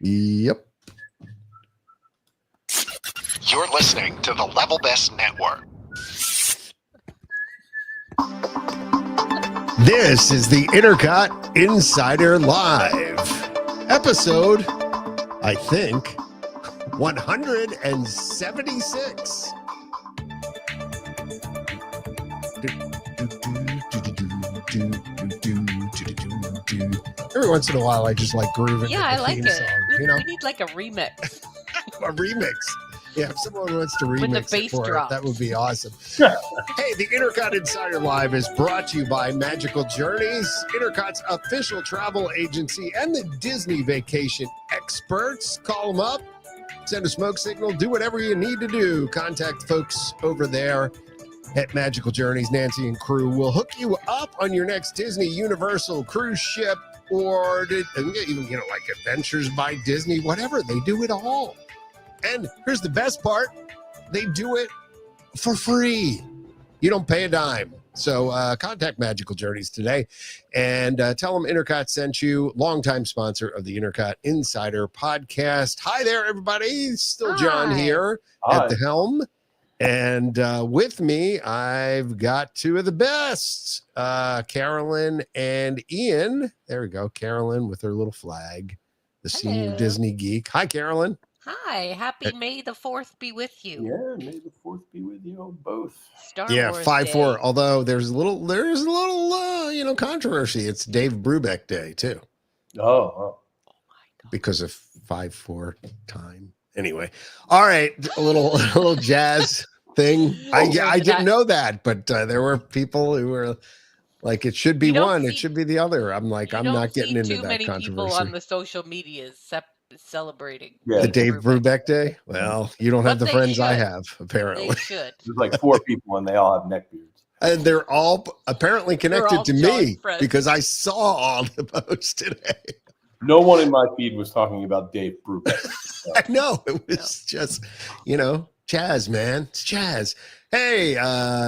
Yep. You're listening to the Level Best Network. This is the INTERCOT Insider Live episode, I think, 176. Every once in a while, I just like grooving. Yeah, I like it. Song, you know? We need like a remix. A remix. Yeah, if someone wants to When the remix bass it for it, drops. that would be awesome. Hey, the INTERCOT Insider Live is brought to you by Magical Journeys, INTERCOT's official travel agency, and the Disney Vacation Experts. Call them up, send a smoke signal, do whatever you need to do. Contact folks over there at Magical Journeys. Nancy and crew will hook you up on your next Disney Universal cruise ship or even, like Adventures by Disney, whatever. They do it all. And here's the best part. They do it for free. You don't pay a dime. So contact Magical Journeys today and tell them INTERCOT sent you, longtime sponsor of the INTERCOT Insider podcast. Hi there, everybody. Still John here at the helm. And with me, I've got two of the best, Carolyn and Ian. There we go. Carolyn with her little flag, the senior Disney geek. Hi, Carolyn. Hi, happy May the 4th be with you. Yeah, May the 4th be with you both. Star Wars 5-4. Day. Although there's a little controversy. It's Dave Brubeck Day too. Oh my God. Because of 5-4 time. Anyway, all right, a little jazz thing. I didn't know that, but there were people who were like, it should be one, it should be the other. I'm like, I'm not getting into too that many controversy. people on the social media celebrating the Dave Brubeck Day. Well, you don't have the friends I have, apparently. They should. There's like 4 people and they all have neck beards. And they're all apparently connected to me friends. because I saw all the posts today. No one in my feed was talking about Dave Brubeck. So. I know. It was just, jazz, man. It's jazz. Hey,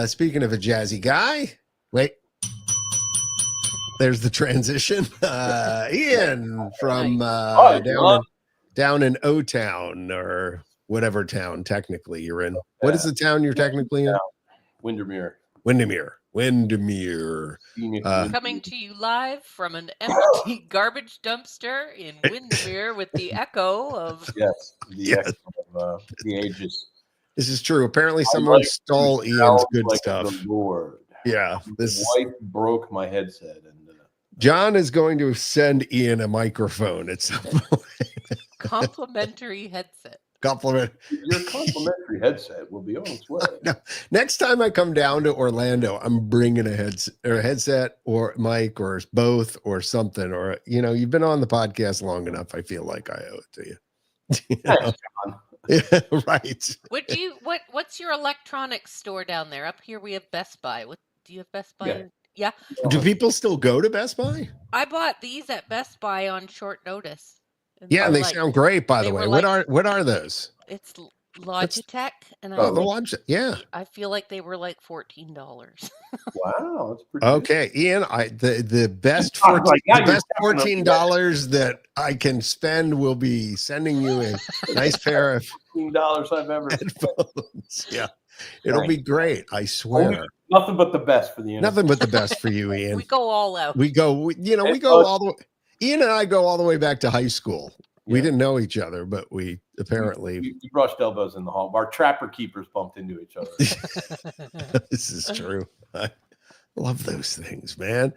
speaking of a jazzy guy, wait. There's the transition. Ian from down in O-Town or whatever town technically you're in. What is the town you're technically in? Windermere. Coming to you live from an empty garbage dumpster in Windermere with the echo of echo of the ages. This is true. Apparently someone stole Ian's good stuff. The Lord. Yeah. This wife broke my headset. And John is going to send Ian a microphone at some point. Complimentary headset. Your complimentary headset will be on its way. No. Next time I come down to Orlando, I'm bringing a headset or mic or both or something. Or, you've been on the podcast long enough. I feel like I owe it to you. Thanks, John. Yeah, right. What's your electronics store down there? Up here we have Best Buy. Do you have Best Buy? Yeah. Do people still go to Best Buy? I bought these at Best Buy on short notice. And they sound great, by the way. What are those? It's Logitech, and the Logitech. Yeah, I feel like they were like $14. Wow, that's pretty okay, good. Ian. The best $14 that I can spend will be sending you a nice pair of $14 I've ever headphones. Yeah, it'll be great. I swear. Nothing but the best for the internet. Nothing but the best for you, Ian. We go all out. We go all the way. Ian and I go all the way back to high school. Yeah. We didn't know each other, but we apparently we brushed elbows in the hall. Our trapper keepers bumped into each other. This is true. I love those things, man.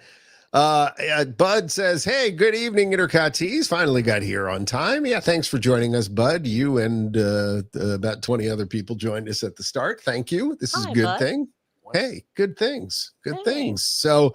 Bud says, hey, good evening, INTERCOTees. Finally got here on time. Yeah, thanks for joining us, Bud. You and about 20 other people joined us at the start. Thank you. This is a good thing. Hey, good things. Good things. So,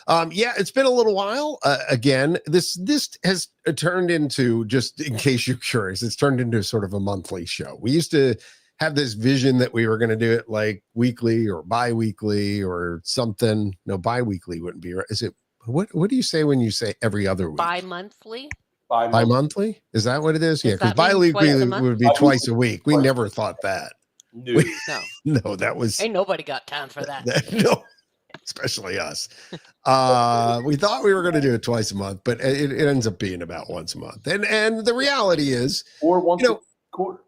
it's been a little while. Again, this has turned into, just in case you're curious, it's turned into sort of a monthly show. We used to have this vision that we were going to do it like weekly or bi-weekly or something. No, bi-weekly wouldn't be right. Is it, what do you say when you say every other week? Bi-monthly. Bi-monthly? Is that what it is? Yeah, because bi-weekly would be twice a week. We never thought that. No, no, that was ain't nobody got time for that. No, especially us. We thought we were going to do it twice a month, but it ends up being about once a month. And the reality is, Or once you know, a quarter.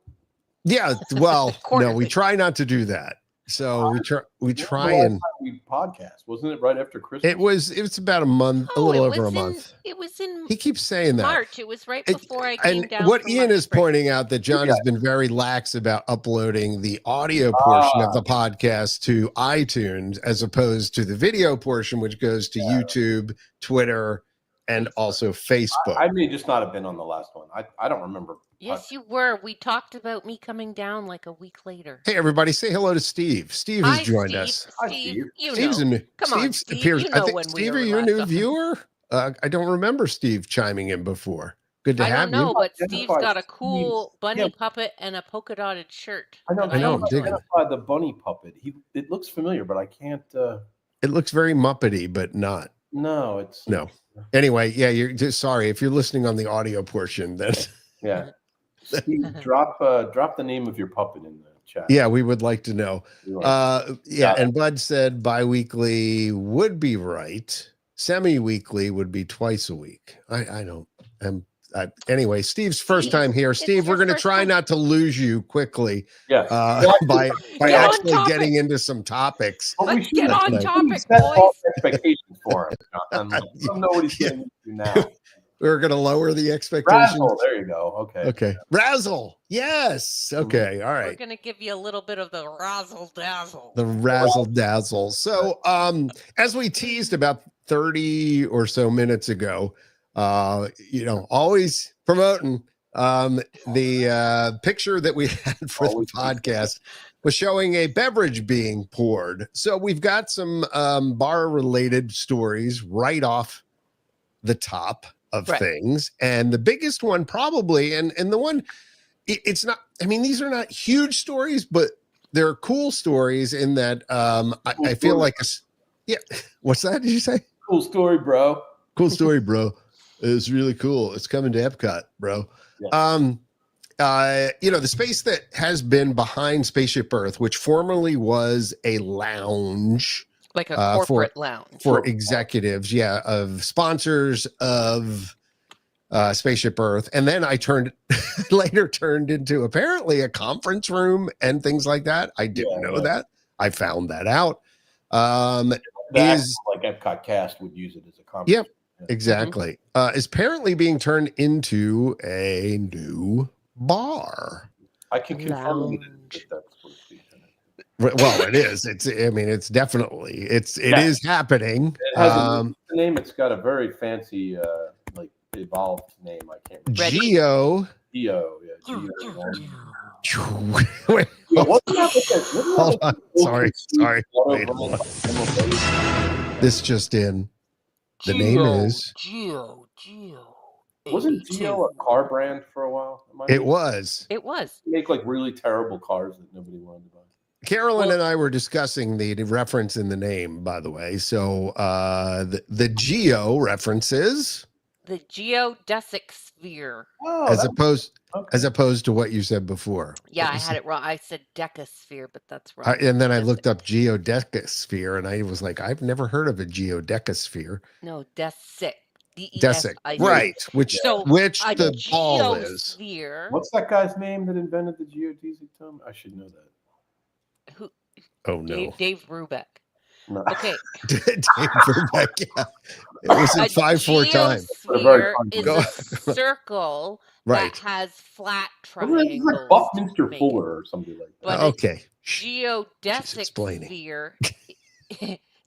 yeah, well, no, we Quarterly. try not to do that. So we try When was the last and time we podcast? Wasn't it right after Christmas? it was about a month, a Oh, little it over a was month. It was in He keeps saying that. March. It was right It- before I came and down. what from Ian March is break. pointing out that John has been very lax about uploading the audio portion of the podcast to iTunes as opposed to the video portion, which goes to YouTube, Twitter, and also Facebook. I may just not have been on the last one. I don't remember. Yes, you were. We talked about me coming down like a week later. Hey, everybody, say hello to Steve. Steve has Hi, joined Steve. us. Hi, Steve, Steve. you Steve's know. a new. Come on, Steve Steve. appears. You know I think, when we Steve, were are you a last new on. viewer? I don't remember Steve chiming in before. Good to I have don't know, you. but Identify Steve's got a Steve. cool bunny Yeah. puppet and a polka dotted shirt. I know. that I know, I'm can't digging. identify the bunny puppet. It looks familiar, but I can't. It looks very Muppety, but not. No, it's No. Anyway, yeah, you're just sorry if you're listening on the audio portion. Then Yeah. Steve, drop the name of your puppet in the chat. yeah, we would like to know. You Yeah, and Bud said bi-weekly would be right. Semi-weekly would be twice a week. I don't. Anyway, Steve's first time here. It's Steve, we're your going to first try time. not to lose you quickly Yeah. by Get on actually topic. getting into some topics. But we Let's should get on tonight. topic, set boys. false expectations for him. John. Let him know what he's getting into now. We're going to lower the expectations. Razzle, there you go. Okay. Okay. Razzle. Yes. Okay. All We're right. going to give you a little bit of the razzle dazzle. The razzle dazzle. So, as we teased about 30 or so minutes ago, always promoting the picture that we had for the podcast was showing a beverage being poured. So we've got some bar related stories right off the top of things. And the biggest one probably, and the one, it's not, I mean, these are not huge stories, but they're cool stories in that I feel like, what's that? Did you say? Cool story, bro. Cool story, bro. It's really cool. It's coming to Epcot, bro. Yeah. The space that has been behind Spaceship Earth, which formerly was a lounge, like a corporate lounge for executives, of sponsors of Spaceship Earth, and then I later turned into apparently a conference room and things like that. I didn't know that. I found that out. Like Epcot Cast would use it as a conference. Yep. Exactly. Is apparently being turned into a new bar. I can confirm that that's what it's being. Well, it is. It's definitely it is happening. It has the name. It's got a very fancy, evolved name. I can't remember. Geo. Geo. Wait, hold on. Sorry. Wait, hold on. This just in. The name is Geo. Wasn't Geo a car brand for a while? It was. It was. Make like really terrible cars that nobody wanted to buy. Carolyn and I were discussing the reference in the name, by the way. So the Geo references the geodesic sphere. as opposed to what you said before. Yeah, I had it wrong. I said decasphere, but that's wrong. And then I looked up geodecasphere, and I was like, I've never heard of a geodecasphere. No, desic. Desic, right? Which the ball is. What's that guy's name that invented the geodesic term? I should know that. Who? Oh no, Dave Brubeck. No. Okay. Dave Brubeck. Yeah. It was in 5-4 times. Geosphere is a circle right. that has flat triangles. Like Buckminster Fuller or something like that. But okay. Geodesic sphere.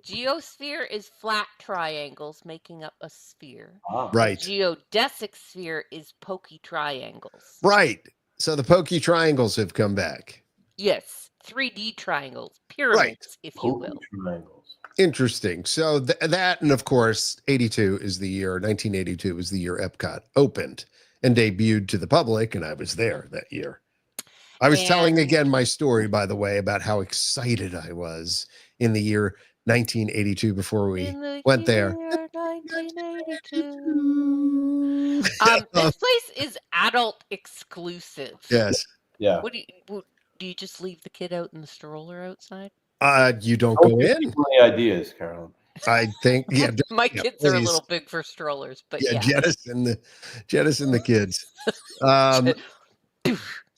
Geosphere is flat triangles making up a sphere. Right. Geodesic sphere is pokey triangles. Right. So the pokey triangles have come back. Yes. 3D triangles, pyramids, if you will. Triangles. Interesting. So that, and of course, 1982 was the year Epcot opened and debuted to the public, and I was there that year. I was telling again my story, by the way, about how excited I was in the year 1982 before we went there. 1982. This place is adult exclusive. Yes. Yeah. Do you just leave the kid out in the stroller outside? You don't Don't go give in. people any ideas, Carolyn. I think, yeah, My yeah, kids are a please. little big for strollers, but Yeah, yeah. jettison the kids.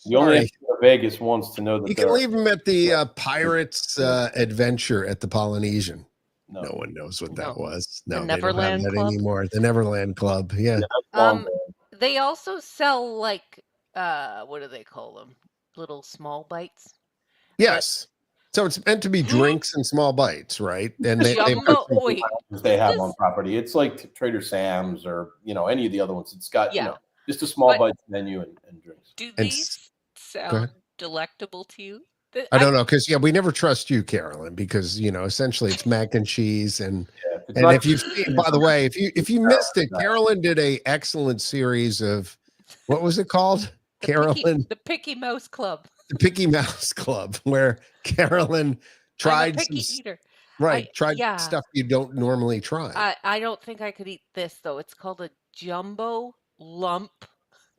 You only have Sorry. to go to Vegas once to know that You there can are. leave them at the Pirates Adventure at the Polynesian. No, No one knows what No. that was. The No, they don't have Neverland that Club? anymore. The Neverland Club. Yeah. that's long gone. They also sell like what do they call them? Little small bites. Yes. So it's meant to be drinks and small bites, right? And they Jumbo. Wait, They is have this- on property. It's like Trader Sam's or any of the other ones. It's got Yeah. just a small But- bites menu and drinks. do And these go sound ahead. delectable to you? I don't know, because we never trust you, Carolyn, because essentially it's mac and cheese and It's and not- if you've seen, by the way, if you missed it, Carolyn did a excellent series of what was it called? Carolyn, the Picky Mouse Club. the Picky Mouse Club, where Carolyn I'm tried a picky some eater. tried yeah. stuff you don't normally try. I don't think I could eat this though. It's called a jumbo lump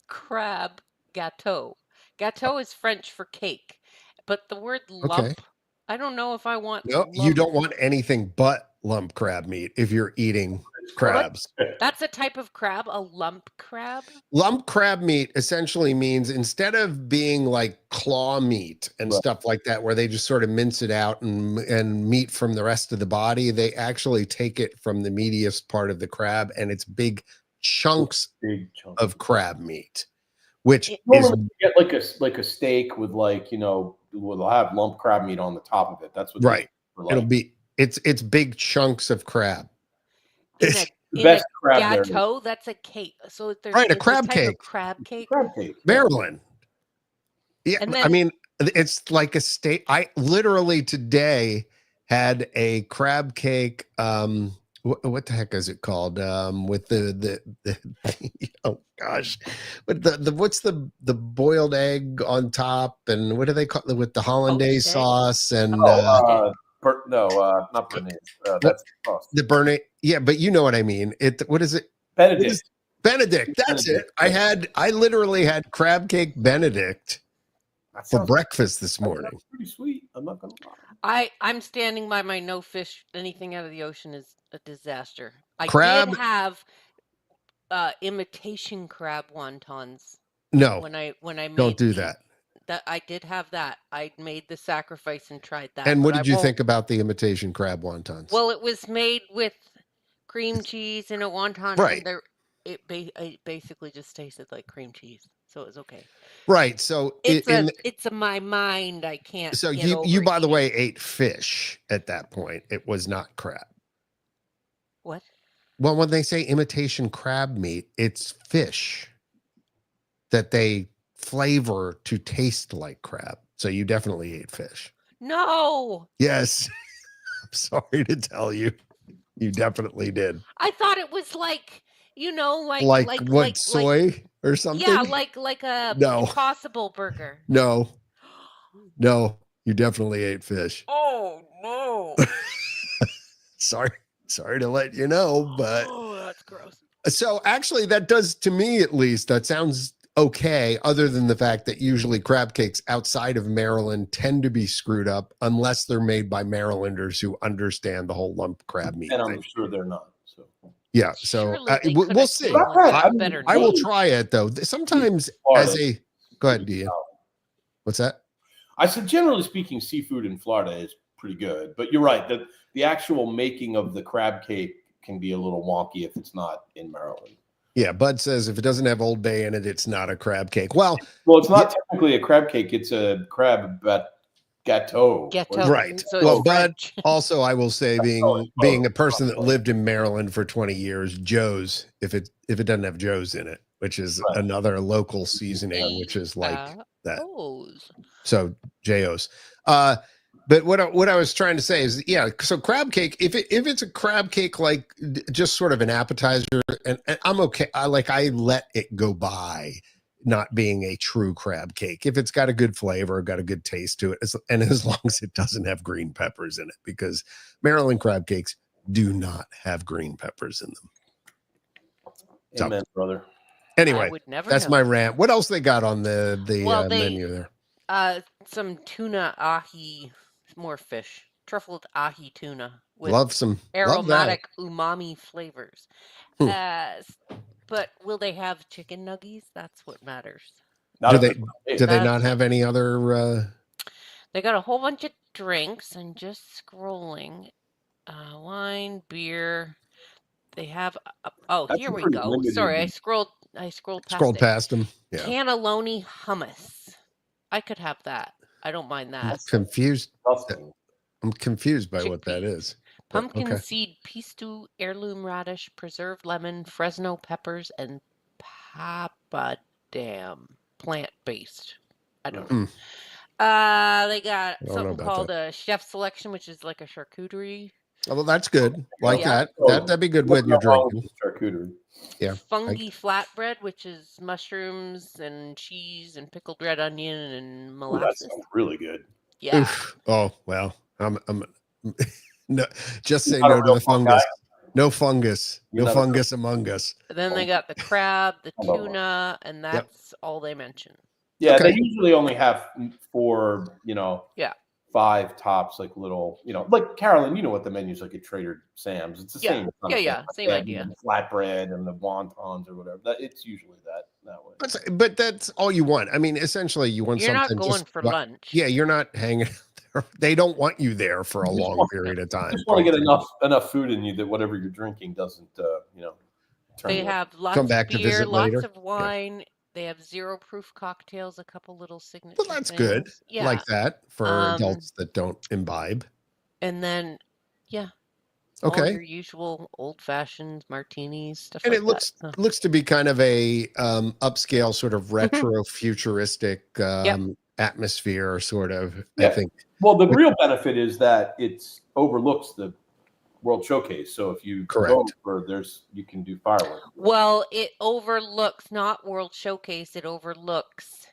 crab gâteau. Gâteau is French for cake, but the word lump, I don't know if I want. No, you lump. don't want anything but lump crab meat if you're eating crabs. That's a type of crab, a lump crab. Lump crab meat essentially means instead of being like claw meat and Right. stuff like that, where they just sort of mince it out and meat from the rest of the body, they actually take it from the meatiest part of the crab and it's big chunks Big chunk of crab meat, which is normally you get like a steak with will have lump crab meat on the top of it. That's what right. for It'll be it's big chunks of crab. In It's a, the in a best crab there. gâteau, that's a cake. So there's Right, a it's crab type of cake. crab cake. Crab cake. Maryland. Yeah, And I then- mean, it's like a steak. I literally today had a crab cake. What the heck is it called? With the oh gosh, with the what's the boiled egg on top, and what do they call it with the hollandaise Poached egg? sauce and not Bernaise. That's sauce. the burn. Yeah, but you know what I mean. What is it? Benedict. Benedict. That's it. I literally had crab cake Benedict That for sounds breakfast this morning. pretty sweet. I'm not gonna lie. I'm standing by my no fish anything out of the ocean is a disaster. I Crab- did have imitation crab wontons No, when I made don't do the- that. I did have that. I made the sacrifice and tried that. And what but did I you won't- think about the imitation crab wontons? Well, it was made with cream cheese and a wonton. Right. And it basically just tasted like cream cheese, so it was okay. right. So It's my mind. I can't. so get you over by the eating. way ate fish at that point. It was not crab. What? Well, when they say imitation crab meat, it's fish that they flavor to taste like crab. So you definitely ate fish. No, Yes. I'm sorry to tell you. You definitely did. I thought it was like Like soy or something? Yeah, like a No. Impossible Burger. No, you definitely ate fish. Oh no! Sorry to let you know, but Oh, that's gross. so actually that does, to me at least, that sounds okay, other than the fact that usually crab cakes outside of Maryland tend to be screwed up unless they're made by Marylanders who understand the whole lump crab meat And thing. I'm sure they're not. So Yeah, so Surely they we'll coulda see. came up with a better I will name. try it though. Sometimes as a go ahead, Dia. What's that? I said, generally speaking, seafood in Florida is pretty good, but you're right that the actual making of the crab cake can be a little wonky if it's not in Maryland. Yeah, Bud says if it doesn't have Old Bay in it, it's not a crab cake. Well, it's not technically a crab cake; it's a crab gâteau. Ghetto. Right. So Well, it's but French. also I will say, being a person that lived in Maryland for 20 years, Joe's, if it doesn't have Joe's in it, which is Right. another local seasoning, which is like that. O's. So Jo's. But what I was trying to say is, yeah. So crab cake, if it's a crab cake like just sort of an appetizer, and I'm okay. I let it go by, not being a true crab cake. If it's got a good flavor, got a good taste to it, and as long as it doesn't have green peppers in it, because Maryland crab cakes do not have green peppers in them. Amen, brother. Anyway, I would never that's know. my rant. What else they got on the Well, menu there? Some tuna ahi, more fish. truffled ahi tuna with love that. aromatic umami flavors. Hmm. But will they have chicken nuggies? That's what matters. Do they not have any other? They got a whole bunch of drinks, and just scrolling, wine, beer. They have. Here we go. Sorry, I scrolled past them. Yeah. Cannelloni hummus. I could have that. I don't mind that. I'm confused by what that is. Pumpkin seed pesto, heirloom radish, preserved lemon, Fresno peppers, and papadam, plant-based. I don't know. They got something called a chef selection, which is like a charcuterie. Oh, well, that's good. That. That'd be good with your drinking. Charcuterie. Yeah. Fungi flatbread, which is mushrooms and cheese and pickled red onion and molasses. That sounds really good. Yeah. Oof. Oh well, I'm no. Just say no to the fungus. No fungus. No fungus among us. And then they got the crab, the tuna, and that's all they mention. Yeah, they usually only have 4, 5 tops, like little, like Carolyn, you know what the menu's like at Trader Sam's. It's the same. Same idea. The flatbread and the wontons or whatever. It's usually that way. But that's all you want. I mean, essentially, you want something. You're not going for lunch. Yeah, you're not hanging there. They don't want you there for a long period of time. You just want to get enough food in you that whatever you're drinking doesn't, They have lots of beer, lots of wine. Yeah. They have 0 proof cocktails, a couple little signature Well, that's things. good. Yeah. Like that for adults that don't imbibe. And then, all your usual old-fashioned martinis, stuff and like it that. looks to be kind of a upscale, sort of retro futuristic atmosphere, sort of. I think. Well, the real benefit is that it overlooks the World Showcase. So if you go over, you can do fireworks. Well, it overlooks not World Showcase. It overlooks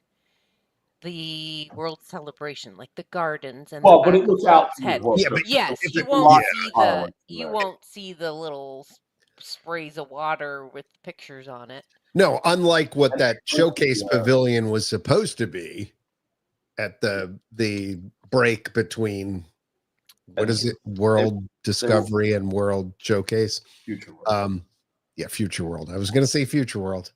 the World Celebration, like the gardens and but it looks out to head. But yes, you won't see the little sprays of water with pictures on it. No, unlike what that showcase pavilion was supposed to be at the break between what is it? World Discovery and World Showcase. Future World. Future World. I was going to say Future World.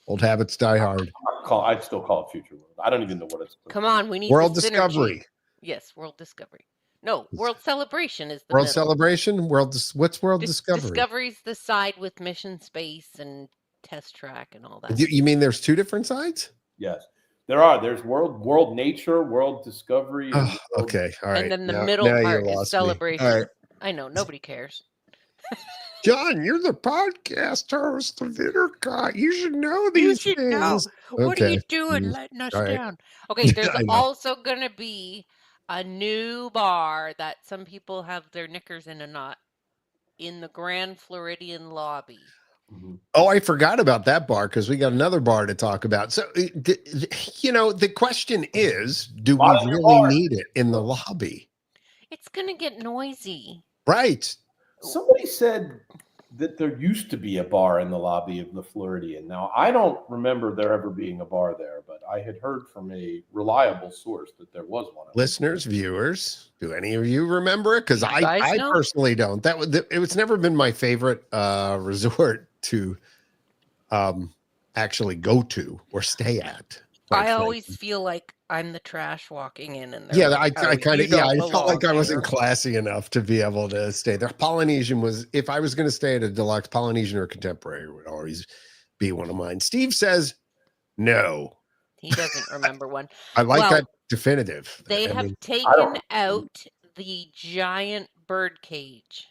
Old habits die hard. I'd still call it Future World. I don't even know what it's. Come on, we need World Discovery. Yes, World Discovery. No, World Celebration is the World Celebration. What's World Discovery? Discovery's the side with mission space and test track and all that. You mean there's 2 different sides? Yes. There are. There's World Nature, World Discovery. Okay. All right. And then the middle part is Celebration. All right. I know. Nobody cares. John, you're the podcast host of INTERCOT. You should know these things. Know. What are you doing letting us down? Okay, there's also going to be a new bar that some people have their knickers in a knot in the Grand Floridian lobby. Oh, I forgot about that bar because we got another bar to talk about. So, the question is, do we really need it in the lobby? It's going to get noisy. Right. Somebody said that there used to be a bar in the lobby of the Floridian. Now, I don't remember there ever being a bar there, but I had heard from a reliable source that there was one. Listeners, viewers, do any of you remember it? Because I personally don't. It's never been my favorite resort to actually go to or stay at. I always feel like I'm the trash walking in, and I felt like I wasn't classy enough to be able to stay there. Polynesian was, if I was going to stay at a deluxe, Polynesian or Contemporary would always be one of mine. Steve says no. He doesn't remember one. I like that definitive. They have taken out the giant bird cage.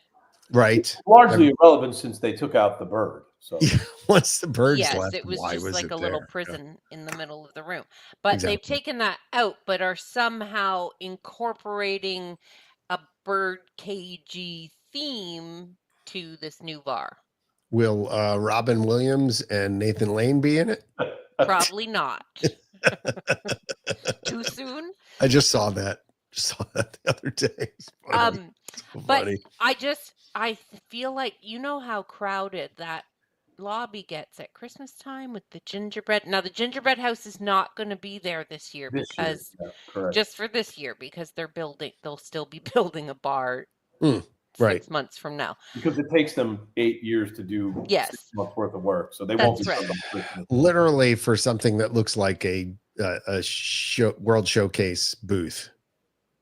Right. Largely irrelevant since they took out the bird. So once the birds left, it was just like a little prison in the middle of the room. But they've taken that out, but are somehow incorporating a bird cagey theme to this new bar. Will Robin Williams and Nathan Lane be in it? Probably not. Too soon? I just saw that. The other day. But I feel like, how crowded that lobby gets at Christmas time with the gingerbread. Now, the gingerbread house is not going to be there this year because correct. just for this year, because they'll still be building a bar right. 6 months from now. Because it takes them 8 years to do 6 months worth of work, so they won't be right. Literally for something that looks like a World Showcase booth.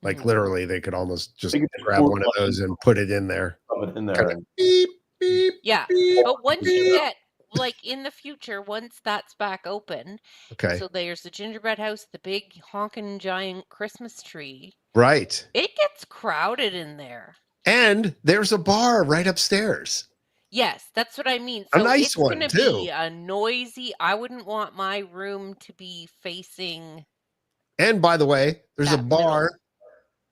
Like literally, they could almost just grab one of those and put it in there. Put it in there. Kind of beep, beep, yeah, beep, but once beep. you get like in the future, once that's back open, okay. So there's the gingerbread house, the big honking giant Christmas tree. Right. It gets crowded in there. And there's a bar right upstairs. Yes, that's what I mean. So a nice it's one gonna too. Be a noisy. I wouldn't want my room to be facing. And by the way, there's a bar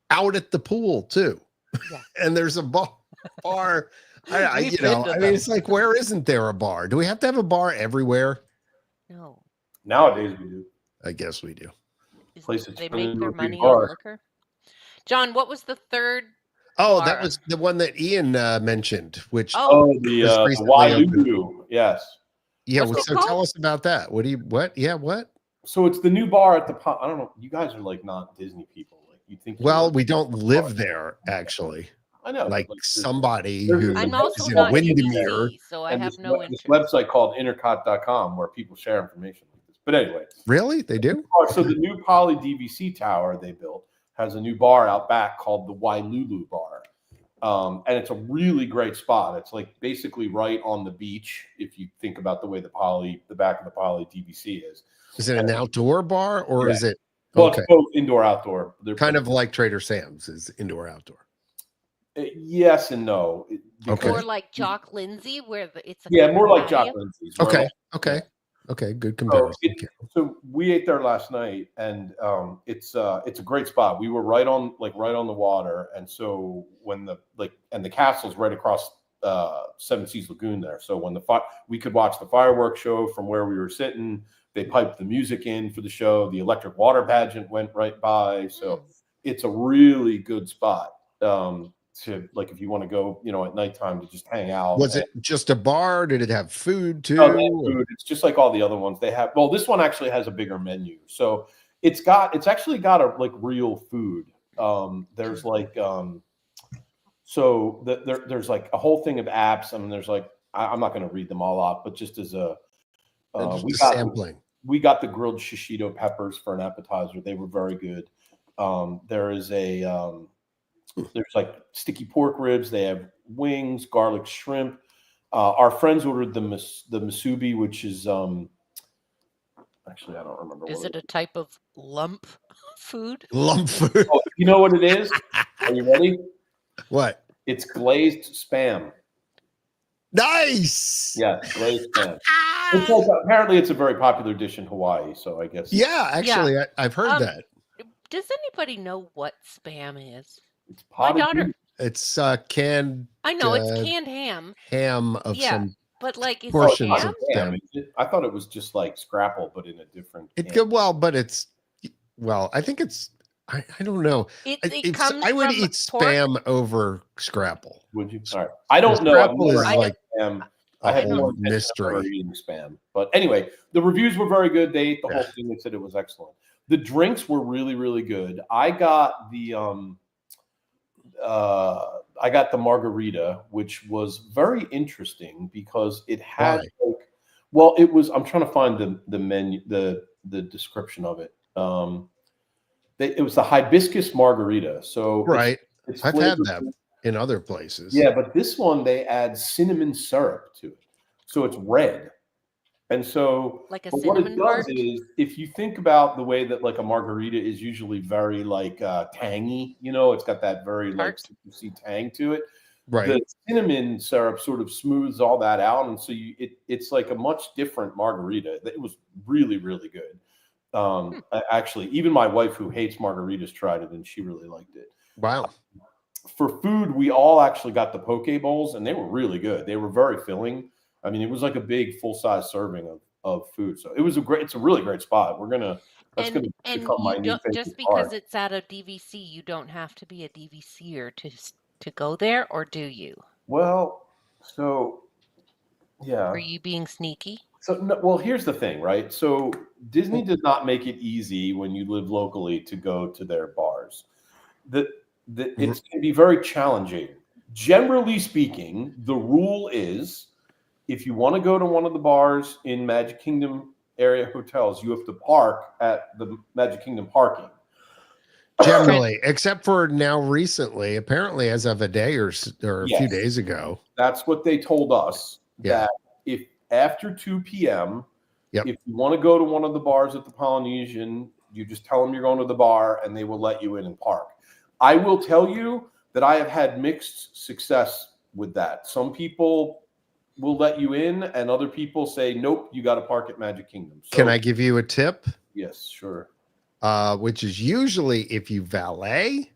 out at the pool too. Yeah. And there's a bar. I mean, it's like, where isn't there a bar? Do we have to have a bar everywhere? No. Nowadays we do. I guess we do. Places they make their money on liquor. John, what was the third? Oh, that was the one that Ian mentioned, which the Wailulu. Yes. Yeah. So tell us about that. What? Yeah. What? So it's the new bar at the. I don't know. You guys are like not Disney people. Like you think. Well, we don't live there actually. I know. Like somebody who I'm also is not in Windermere. So I have no interest. This website called INTERCOT.com where people share information like this. But anyway. Really? They do? So the new Poly DVC tower they built has a new bar out back called the Wailulu Bar. And it's a really great spot. It's like basically right on the beach. If you think about the way the back of the Poly DVC is. Is it an outdoor bar or is it? Well, it's both indoor, outdoor. They're kind of like Trader Sam's is indoor, outdoor. Yes and no. More like Jock Lindsay, where it's more like Jock Lindsay's. Okay. Okay. Good comparison. So we ate there last night, and it's a great spot. We were right on the water, and so when the castle's right across Seven Seas Lagoon there. So when we could watch the fireworks show from where we were sitting. They piped the music in for the show. The electric water pageant went right by. So it's a really good spot to if you want to go, at nighttime to just hang out. Was it just a bar? Did it have food too? No, food. It's just like all the other ones. They have. Well, this one actually has a bigger menu. So it's actually got a real food. There's there's like a whole thing of apps. I mean, there's I'm not going to read them all out, but just as sampling. We got the grilled shishito peppers for an appetizer. They were very good. There is there's sticky pork ribs. They have wings, garlic shrimp. Our friends ordered the musubi, which is actually I don't remember. Is it a type of lump food? Lump food. Oh, you know what it is? Are you ready? What? It's glazed spam. Nice. Yeah, glazed spam. Apparently, it's a very popular dish in Hawaii. So I guess. Yeah, actually, yeah. I've heard that. Does anybody know what spam is? It's my daughter. It's canned. I know it's canned ham. Ham of some. But is portions it ham? I thought it was just like scrapple, but in a different. I think it's. I don't know. It comes I would eat spam pork? over scrapple. Would you? All right. I don't know. Scrapple is like spam. I had no mystery eating spam. But anyway, the reviews were very good. They ate the whole thing. They said it was excellent. The drinks were really, really good. I got the margarita, which was very interesting because it had it was. I'm trying to find the menu, the description of it. It was the hibiscus margarita. So I've had that in other places. Yeah, but this one they add cinnamon syrup to it, so it's red. And so, like a what cinnamon it does is, if you think like the way that a margarita is usually very tangy, it's got that very citrusy tang to it. Right. The cinnamon syrup sort of smooths all that out, and so it's like a much different margarita. It was really, really good. Actually, even my wife, who hates margaritas, tried it and she really liked it. Wow. For food, we all actually got the poke bowls, and they were really good. They were very filling. I mean, it was like a big full-size serving of food. So it's a really great spot. That's going to become my new favorite just because bar. it's at a DVC, you don't have to be a DVCer to go there, or do you? Well, so Yeah. Are you being sneaky? So, no, well, here's the thing, right? So Disney does not make it easy when you live locally to go to their bars. It can be very challenging. Generally speaking, the rule is if you want to go to one of the bars in Magic Kingdom area hotels, you have to park at the Magic Kingdom parking. Generally, except for now recently, apparently as of a day or a few days ago. That's what they told us. Yeah. That if after 2 p.m., Yep. if you want to go to one of the bars at the Polynesian, you just tell them you're going to the bar and they will let you in and park. I will tell you that I have had mixed success with that. Some people will let you in and other people say, nope, you got to park at Magic Kingdom. So, can I give you a tip? Yes, sure. Which is usually if you valet.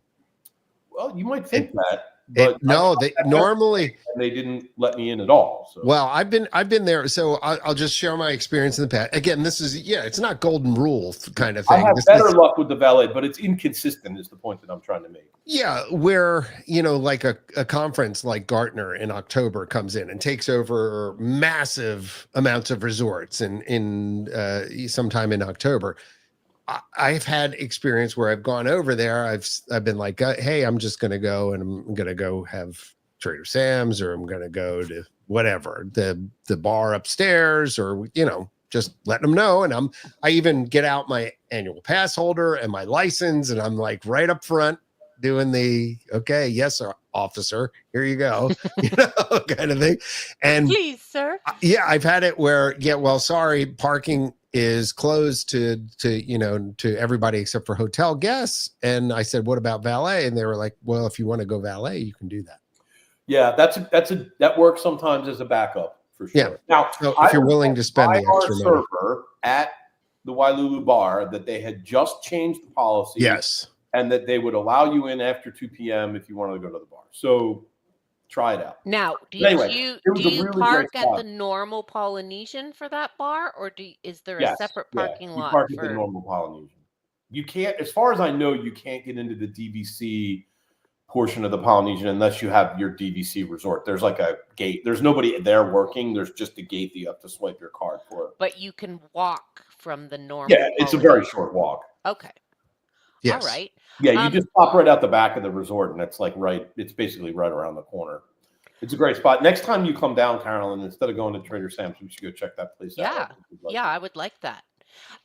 Well, you might think that. But no, they normally and they didn't let me in at all. So. Well, I've been there, so I'll just share my experience in the past. Again, this is it's not golden rule kind of thing. I have better luck with the valet, but it's inconsistent. Is the point that I'm trying to make? Yeah, where like a conference like Gartner in October comes in and takes over massive amounts of resorts in sometime in October. I've had experience where I've gone over there. I've been like, hey, I'm just going to go and I'm going to go have Trader Sam's, or I'm going to go to whatever the bar upstairs, or just letting them know. And I even get out my annual pass holder and my license, and I'm like right up front doing the okay, yes, sir, officer, here you go, kind of thing. And please, sir. Yeah, I've had it where well, sorry, parking is closed to everybody except for hotel guests. And I said, what about valet? And they were like, well, if you want to go valet, you can do that. Yeah, that works sometimes as a backup for sure. Yeah. Now, so if you're willing to spend the extra money. Server at the Wailulu bar that they had just changed the policy. Yes. And that they would allow you in after 2 p.m. if you wanted to go to the bar. So try it out. Now, do you park at the normal Polynesian for that bar, or is there a separate parking lot? You park at the normal Polynesian. You can't, as far as I know, you can't get into the DVC portion of the Polynesian unless you have your DVC resort. There's like a gate. There's nobody there working. There's just a gate that you have to swipe your card for. But you can walk from the normal. Yeah, it's a very short walk. Okay. Yes. All right. Yeah, you just pop right out the back of the resort, and it's it's basically right around the corner. It's a great spot. Next time you come down, Carolyn, instead of going to Trader Sam's, we should go check that place out. Yeah, I would like that.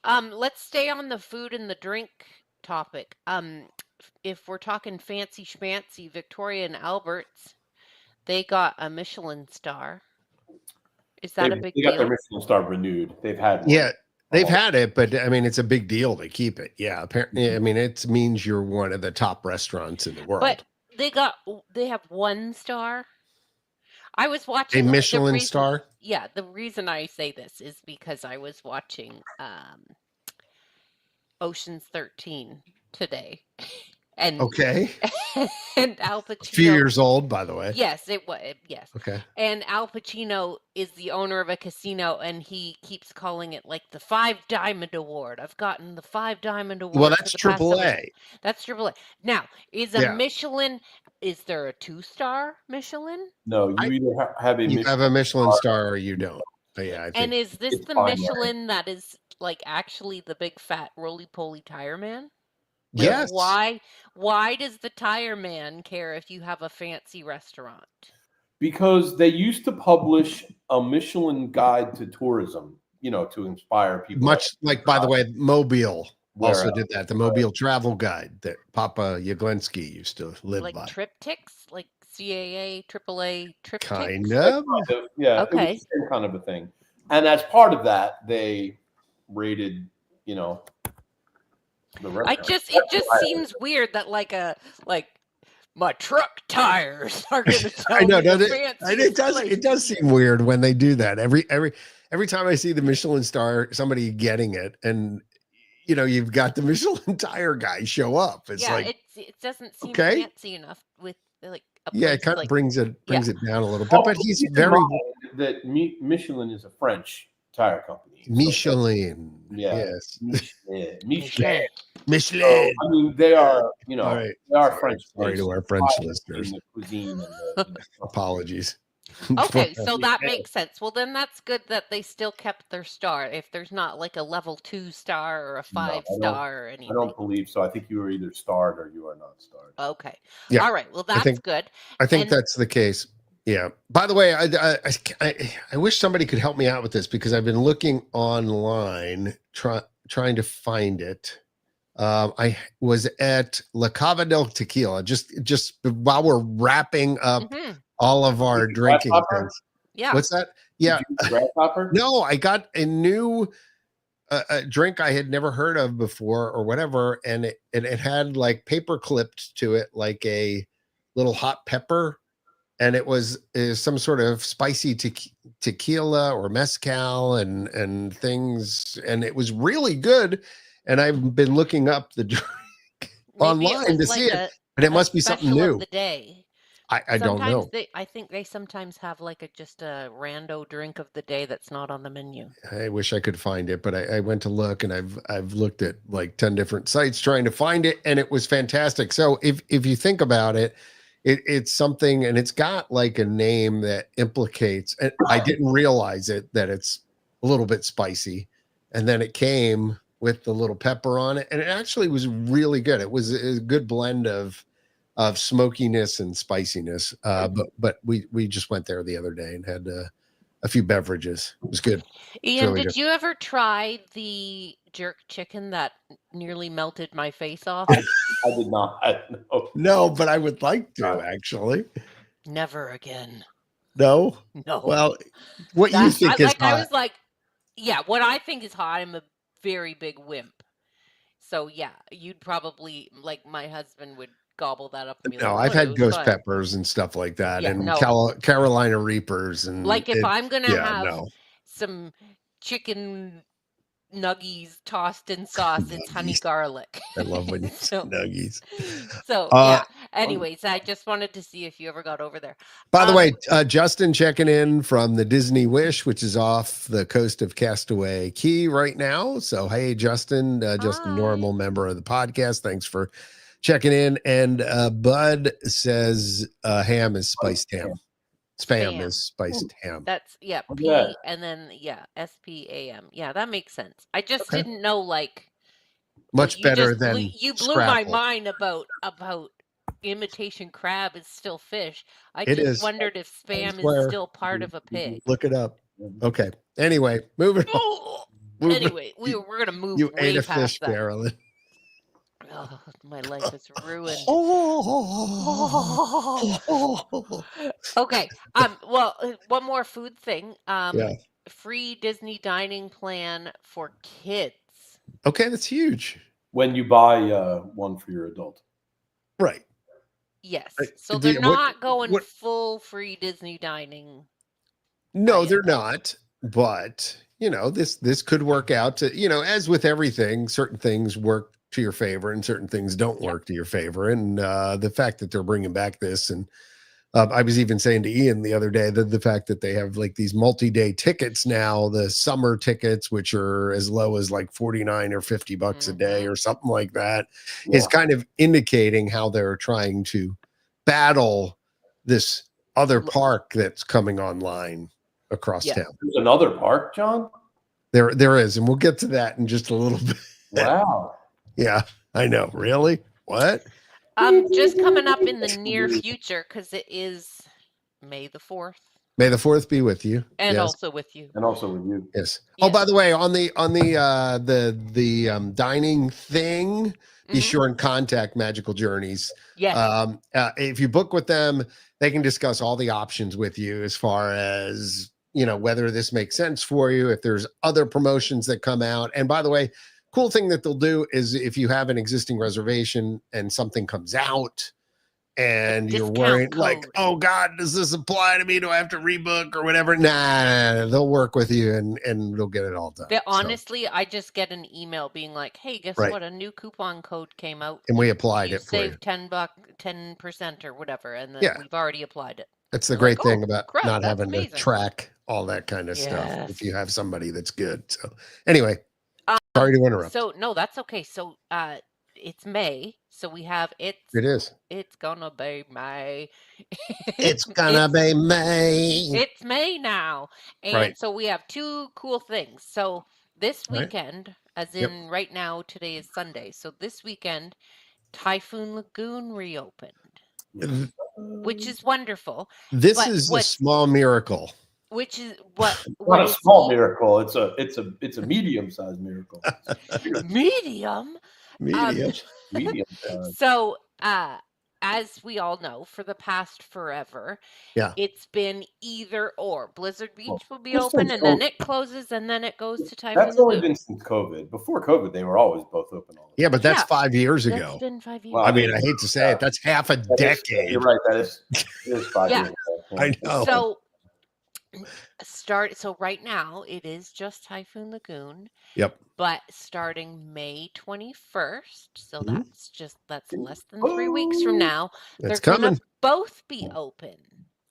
Let's stay on the food and the drink topic. If we're talking fancy schmancy, Victoria and Albert's, they got a Michelin star. Is that a big deal? They got their Michelin star renewed. They've had one. Yeah. They've had it, but I mean, it's a big deal to keep it. Yeah, apparently, I mean, it means you're one of the top restaurants in the world. But they have 1 star. I was watching a Michelin star. Yeah, the reason I say this is because I was watching Ocean's 13 today. And okay. And Al Pacino, a few years old, by the way. Yes, it was. Yes. Okay. And Al Pacino is the owner of a casino, and he keeps calling it like the 5 Diamond Award. I've gotten the 5 Diamond Award. Well, that's AAA. That's AAA. Now, is a Michelin? Is there a 2-star Michelin? No, you either have a Michelin star or you don't. But yeah. I think and is this the Michelin that is like actually the big fat roly-poly tire man? Like, yes. Why does the tire man care if you have a fancy restaurant? Because they used to publish a Michelin guide to tourism, to inspire people. Much like, by the way, Mobile also did that. The Mobile travel guide that Papa Yaglinski used to live by. Like triptychs, like CAA, AAA triptychs? Kind of. Yeah. Okay. It was the same kind of a thing. And as part of that, they rated, it just seems weird that my truck tires are going to tell I know, me it does seem weird when they do that. Every time I see the Michelin star, somebody getting it, and you've got the Michelin tire guy show up. It's it doesn't seem fancy enough with like. It kind of brings it down a little bit, but he's very. That Michelin is a French tire company. Michelin. Yes. Michelin. Michelin. So, I mean, they are, right. They are French. Sorry to our French listeners. The cuisine Apologies. Okay, so that makes sense. Well, then that's good that they still kept their star. If there's not like a level 2 star or a No, 5-star or I anything. don't believe so. I think you are either starred or you are not starred. Okay. Yeah, All right. Well, I that's think good. I think And that's the case. Yeah. By the way, I wish somebody could help me out with this because I've been looking online trying to find it. I was at La Cava del Tequila just while we're wrapping up mhm, all of our Did you drinking grasshopper? things. yeah. What's that? Did Yeah. you use grasshopper? No, I got a new a drink I had never heard of before or whatever, and it had like paper clipped to it like a little hot pepper, and it was some sort of spicy tequila or mezcal and things, and it was really good. And I've been looking up the drink Maybe it online was to see like it, and it a must be something special of new. the day. I don't Sometimes know. I think they sometimes have like just a rando drink of the day that's not on the menu. I wish I could find it, but I went to look, and I've looked at like 10 different sites trying to find it, and it was fantastic. So if you think about it, it's something, and it's got like a name that implicates, and I didn't realize it, that it's a little bit spicy. And then it came with the little pepper on it, and it actually was really good. It was a good blend of smokiness and spiciness. But we just went there the other day and had a few beverages. It was good. Ian, Really did good. you ever try the jerk chicken that nearly melted my face off? I did not. No. No, but I would like to actually. Never again. No. No. Well, what you think is I hot? was like, yeah, what I think is hot, I'm a very big wimp. So yeah, you'd probably like my husband would gobble that up and be like, No, "Oh, I've it had was ghost fine." peppers and stuff like that, Yeah, and no. Carolina Reapers, and Like if I'm gonna yeah, have no. some chicken nuggies tossed in sauce, it's honey Nuggies. garlic. I love when you say So, nuggies. so Uh, yeah. Anyways, I just wanted to see if you ever got over there. By the way, Justin checking in from the Disney Wish, which is off the coast of Castaway Key right now. So, hey, Justin, just a normal Hi. member of the podcast. Thanks for checking in. And Bud says ham is spiced ham. Spam is spiced ham. That's What's P that? and then SPAM. Yeah, that makes sense. I just Okay. didn't know like Much you better just blew, than you blew my Scrapple. mind about imitation crab is still fish. I It just is. wondered if I spam is swear. still part of a pig. Look it up. Okay. Anyway, moving on. Oh, Moving- anyway, we're gonna move You ate way a past fish, that. Carolyn. Oh, my life is ruined. Okay. Well, one more food thing. Yeah. Free Disney dining plan for kids. Okay, that's huge. When you buy one for your adult. Right. Yes. Right. So The- they're what- not going what- full free Disney dining. No, Right. they're not. But this could work out to, as with everything, certain things work to your favor and certain things don't Yeah. work to your favor. And the fact that they're bringing back this, and I was even saying to Ian the other day that the fact that they have like these multi-day tickets now, the summer tickets, which are as low as like 49 or 50 bucks a day Mhm. or something like that, is kind of indicating how they're trying to battle this other park that's coming online across Yeah. town. There's another park, John? There is, and we'll get to that in just a little bit. Wow. Yeah, I know. Really? What? Just coming up in the near future because it is May the 4th. May the 4th be with you. And Yes. also with you. And also with you. Yes. Oh, by the way, on the dining thing, be Mhm. sure and contact Magical Journeys. Yes. If you book with them, they can discuss all the options with you as far as whether this makes sense for you, if there's other promotions that come out. And by the way, cool thing that they'll do is if you have an existing reservation and something comes out and you're discount worried like, code. oh God, does this apply to me? Do I have to rebook or whatever? Nah, they'll work with you and they'll get it all done. Honestly, I just get an email being like, hey, guess Right. what? A new coupon code came out. And we applied You it for you. saved 10% or whatever, and then Yeah. we've already applied it. That's the They're great like, thing "Oh, about crap, not that's having to amazing." track all that kind of stuff Yes. if you have somebody that's good. So anyway, sorry to interrupt. So no, that's okay. So it's May, so we have It is. It's gonna be May. It's gonna be May. It's May now. And Right. so we have two cool things. So this Right. weekend, as in right now, today is Sunday. So this weekend, Typhoon Lagoon reopened, which is wonderful. This But is a small miracle. Which is what Not a is small miracle. It's a medium-sized miracle. medium. Medium. Medium. So, as we all know, for the past forever, Yeah. it's been either or. Blizzard Beach Well, will be just open, since and then COVID. it closes, and then it goes to Typhoon That's only Lagoon. been since COVID. Before COVID, they were always both open all the time. Yeah, but that's Yeah, 5 years That's ago. been 5 years. Well, I mean, I hate to say it. That's half a decade. You're right. That is 5 Yeah. years ago. I know. So right now it is just Typhoon Lagoon. Yep. But starting May 21st, so Mhm. that's less than 3 weeks from now, It's they're gonna coming. both be open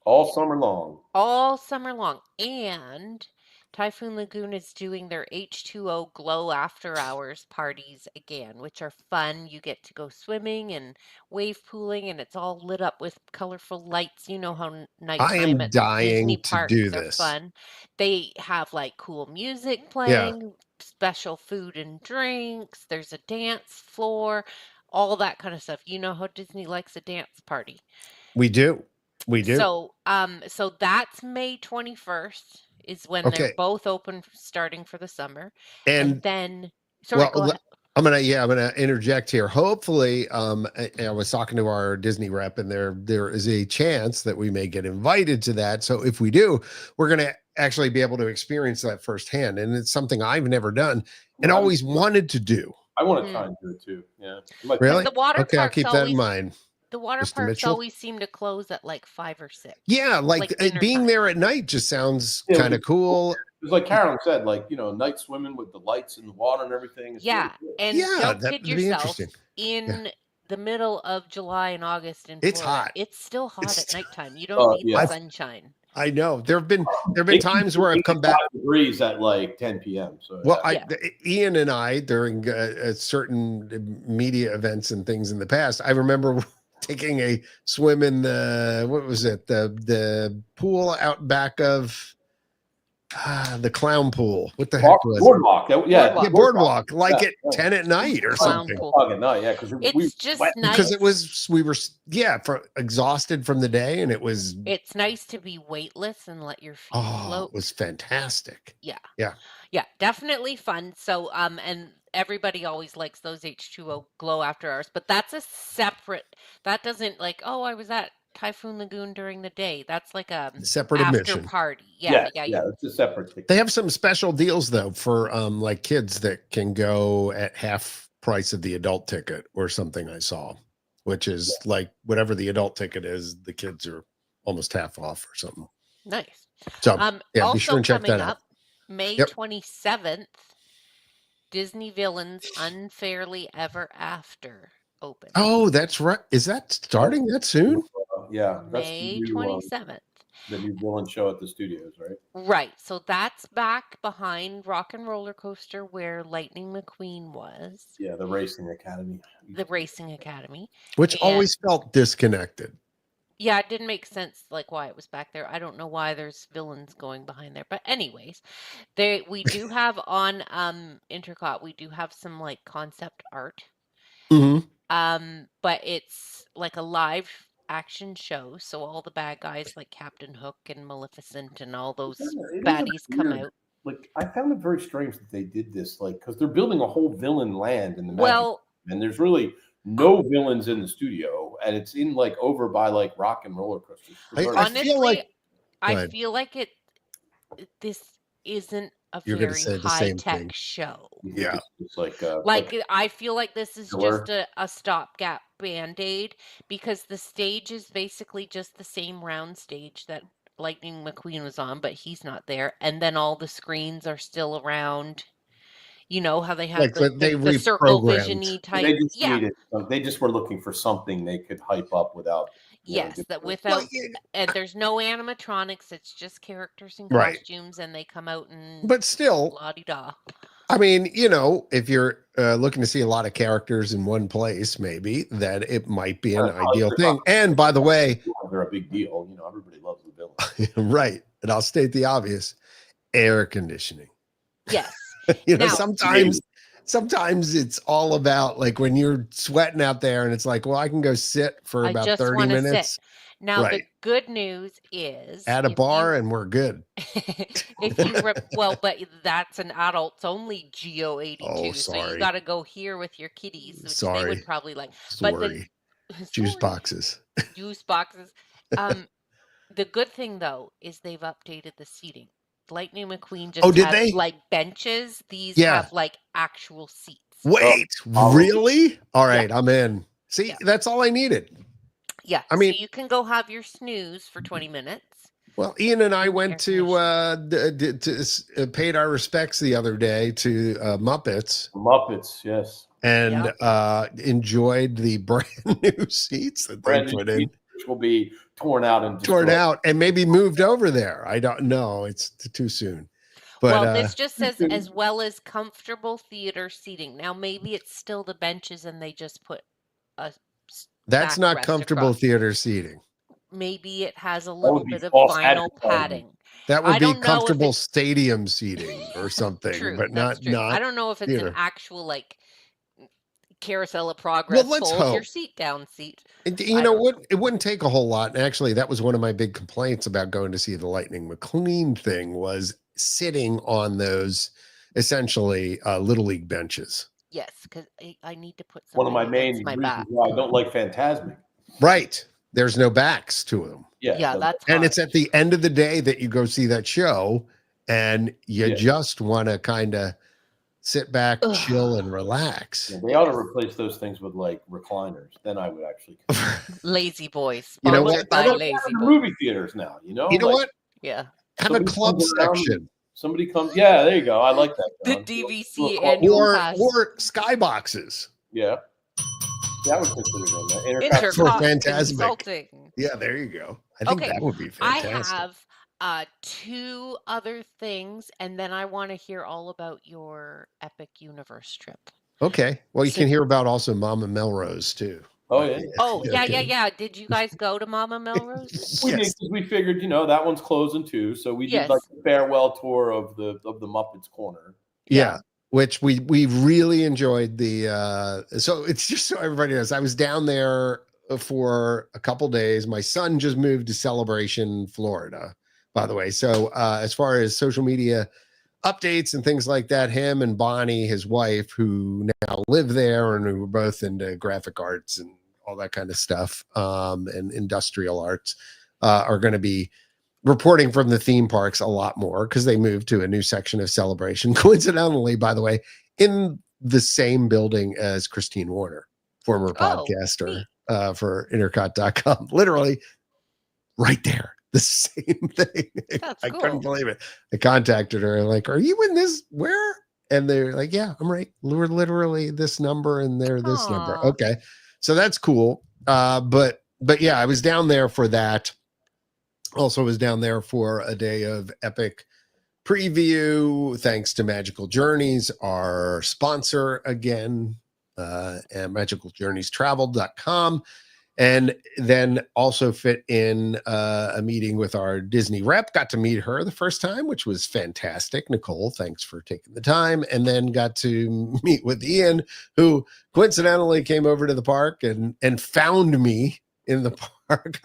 All summer long. all summer long. And Typhoon Lagoon is doing their H2O glow after hours parties again, which are fun. You get to go swimming and wave pooling, and it's all lit up with colorful lights. You know how I nighttime am at the Disney dying to parks do are this. fun. They have like cool music Yeah. playing, special food and drinks. There's a dance floor, all that kind of stuff. You know how Disney likes a dance party. We do. We do. So that's May 21st is when they're Okay. both open starting for the summer. And And then sorry, go ahead. I'm gonna interject here. Hopefully, I was talking to our Disney rep, and there is a chance that we may get invited to that. So if we do, we're gonna actually be able to experience that firsthand, and it's something I've never done and Well, always wanted to do. I want to try and do it too. Yeah. Really? The water Okay, I'll parks keep that in mind. The water Mr. parks Mitchell? always seem to close at like 5 or 6. Yeah, like dinner being time. there at night just sounds Yeah, kind of cool. It's like Carolyn said, like, night swimming with the lights in the water and everything. It's Yeah, really cool. and Yeah, don't that kid would be yourself. interesting. In the middle of July and August in It's Florida, hot. it's still hot It's at still- nighttime. You don't need yeah. the sunshine. I know there've been It times where I've come back. 85 degrees at like 10 p.m. So Well, Yeah. Ian and I, during certain media events and things in the past, I remember taking a swim in the pool out back of the clown pool. What the heck was boardwalk. it? Boardwalk. Boardwalk, like Yeah, at 10 at night or Clown something. pool. At night, yeah, because It's just nice. Because we were exhausted from the day, and it was It's nice to be weightless and let your feet float. it was fantastic. Yeah, definitely fun. So, and everybody always likes those H2O glow after hours, but that's a separate. That doesn't like, oh, I was at Typhoon Lagoon during the day. That's like a Separate after admission. party. Yeah, Yeah. it's a separate ticket. They have some special deals though for like kids that can go at half price of the adult ticket or something. I saw, which is like whatever the adult ticket is, the kids are almost half off or something. Nice. So be Also sure and check coming that out. up, May Yep. 27th, Disney Villains Unfairly Ever After open. Oh, that's right. Is that starting that soon? Yeah, that's May the new, 27th. the new villain show at the studios, right? Right. So that's back behind Rock and Roller Coaster where Lightning McQueen was, Yeah, the Racing Academy. the Racing Academy. Which And- always felt disconnected. Yeah, it didn't make sense like why it was back there. I don't know why there's villains going behind there. But anyways, we do have on Intercot, we do have some like concept art. Mm-hmm. But it's like a live action show, so all the bad guys like Captain Hook and Maleficent and all those It is baddies come weird. out. Like, I found it very strange that they did this, like, because they're building a whole villain land in the Magic, Well, and there's really no villains in the studio, and it's in like over by like Rock and Roller Coaster. honestly, I ahead. feel like this isn't a You're gonna very say the same high-tech thing. show. Yeah. It's like I feel like this is Filler. just a stopgap band-aid because the stage is basically just the same round stage that Lightning McQueen was on, but he's not there. And then all the screens are still around. You know how they have Like, they the circle reprogrammed. vision-y type. they just Yeah. needed. They just were looking for something they could hype up without. Yes, that without and there's no animatronics, it's just characters in Right. costumes and they come out and But still, la-di-da. I mean, if you're looking to see a lot of characters in one place, maybe that it might be an ideal thing. And by the way, they're a big deal. You know, everybody loves the villain. Right. And I'll state the obvious: air conditioning. Yes. You know, Now- sometimes it's all about like when you're sweating out there and it's like, well, I can go sit for I about just 30 wanna sit. minutes Now, the Right. good news is at a if bar you and we're good. if you well, but that's an adults only GO 82, Oh, so you sorry. got to go here with your kiddies, which they Sorry. would probably like. But Sorry. then Juice sorry, boxes. juice boxes. The good thing though is they've updated the seating. Lightning McQueen just did had they? like benches. These Yeah. have like actual seats. Wait, really? All right, I'm in. See, Yeah. that's all I needed. Yeah. I mean- so you can go have your snooze for 20 minutes. Well, Ian and I In went air to paid our respects the other day to Muppets Muppets, yes. and enjoyed the brand new seats that they Brand new put in. seats, which will be torn out and Torn destroyed. out and maybe moved over there. I don't know. It's too soon. But Well, this just says as well as comfortable theater seating. Now, maybe it's still the benches and they just put a that's not backrest comfortable across. theater seating. Maybe it has a little be bit of false vinyl advertising. padding. That would I be don't know if comfortable it's stadium seating or something, true. but That's not true. I don't know if it's theater. an actual like Carousel of Progress, let's fold your hope. seat down seat. You know what? It wouldn't take a whole lot. And actually, that was one of my big complaints about going to see the Lightning McQueen thing was sitting on those essentially little league benches. Yes, because I need to put One of my something main against my reasons back. why I don't like Phantasmic. Right. There's no backs to them. Yeah, that's And hard. it's at the end of the day that you go see that show and you just want to kind of sit back, chill, and relax. Yeah, they ought to replace those things with like recliners. Then I would actually. Lazy Boys. You know Sponsored what? by I don't Lazy have the Boy. movie theaters now. You know. You know like, what? Yeah. Have a somebody club comes around, section. Somebody comes. Yeah, there you go. I like that. The John. DVC Do a club- annual pass. Or skyboxes. Yeah. That would consider them. Intercot. For INTERCOT Phantasmic. Consulting. Yeah, there you go. I think Okay, that would be I fantastic. have two other things, and then I want to hear all about your Epic Universe trip. Okay. Well, you So- can hear about also Mama Melrose too. Oh yeah. Oh, yeah. Okay. Did you guys go to Mama Melrose? We did Yes. 'cause we figured, that one's closing too. So we did like Yes. a farewell tour of the Muppets Corner. Yeah. Which we really enjoyed the so it's just so everybody knows. I was down there for a couple days. My son just moved to Celebration, Florida, by the way. So as far as social media updates and things like that, him and Bonnie, his wife, who now live there and who were both into graphic arts and all that kind of stuff, and industrial arts, are going to be reporting from the theme parks a lot more because they moved to a new section of Celebration. Coincidentally, by the way, in the same building as Christine Warner, former podcaster for intercot.com. Literally right there. The same thing. That's I cool. couldn't believe it. I contacted her and like, are you in this? Where? And they're like, yeah, I'm right. We're literally this number and they're this number. Aw. Okay. So that's cool. But yeah, I was down there for that. Also was down there for a day of Epic preview. Thanks to Magical Journeys, our sponsor again, and magicaljourneystravel.com. And then also fit in a meeting with our Disney rep. Got to meet her the first time, which was fantastic. Nicole, thanks for taking the time. And then got to meet with Ian, who coincidentally came over to the park and found me in the park.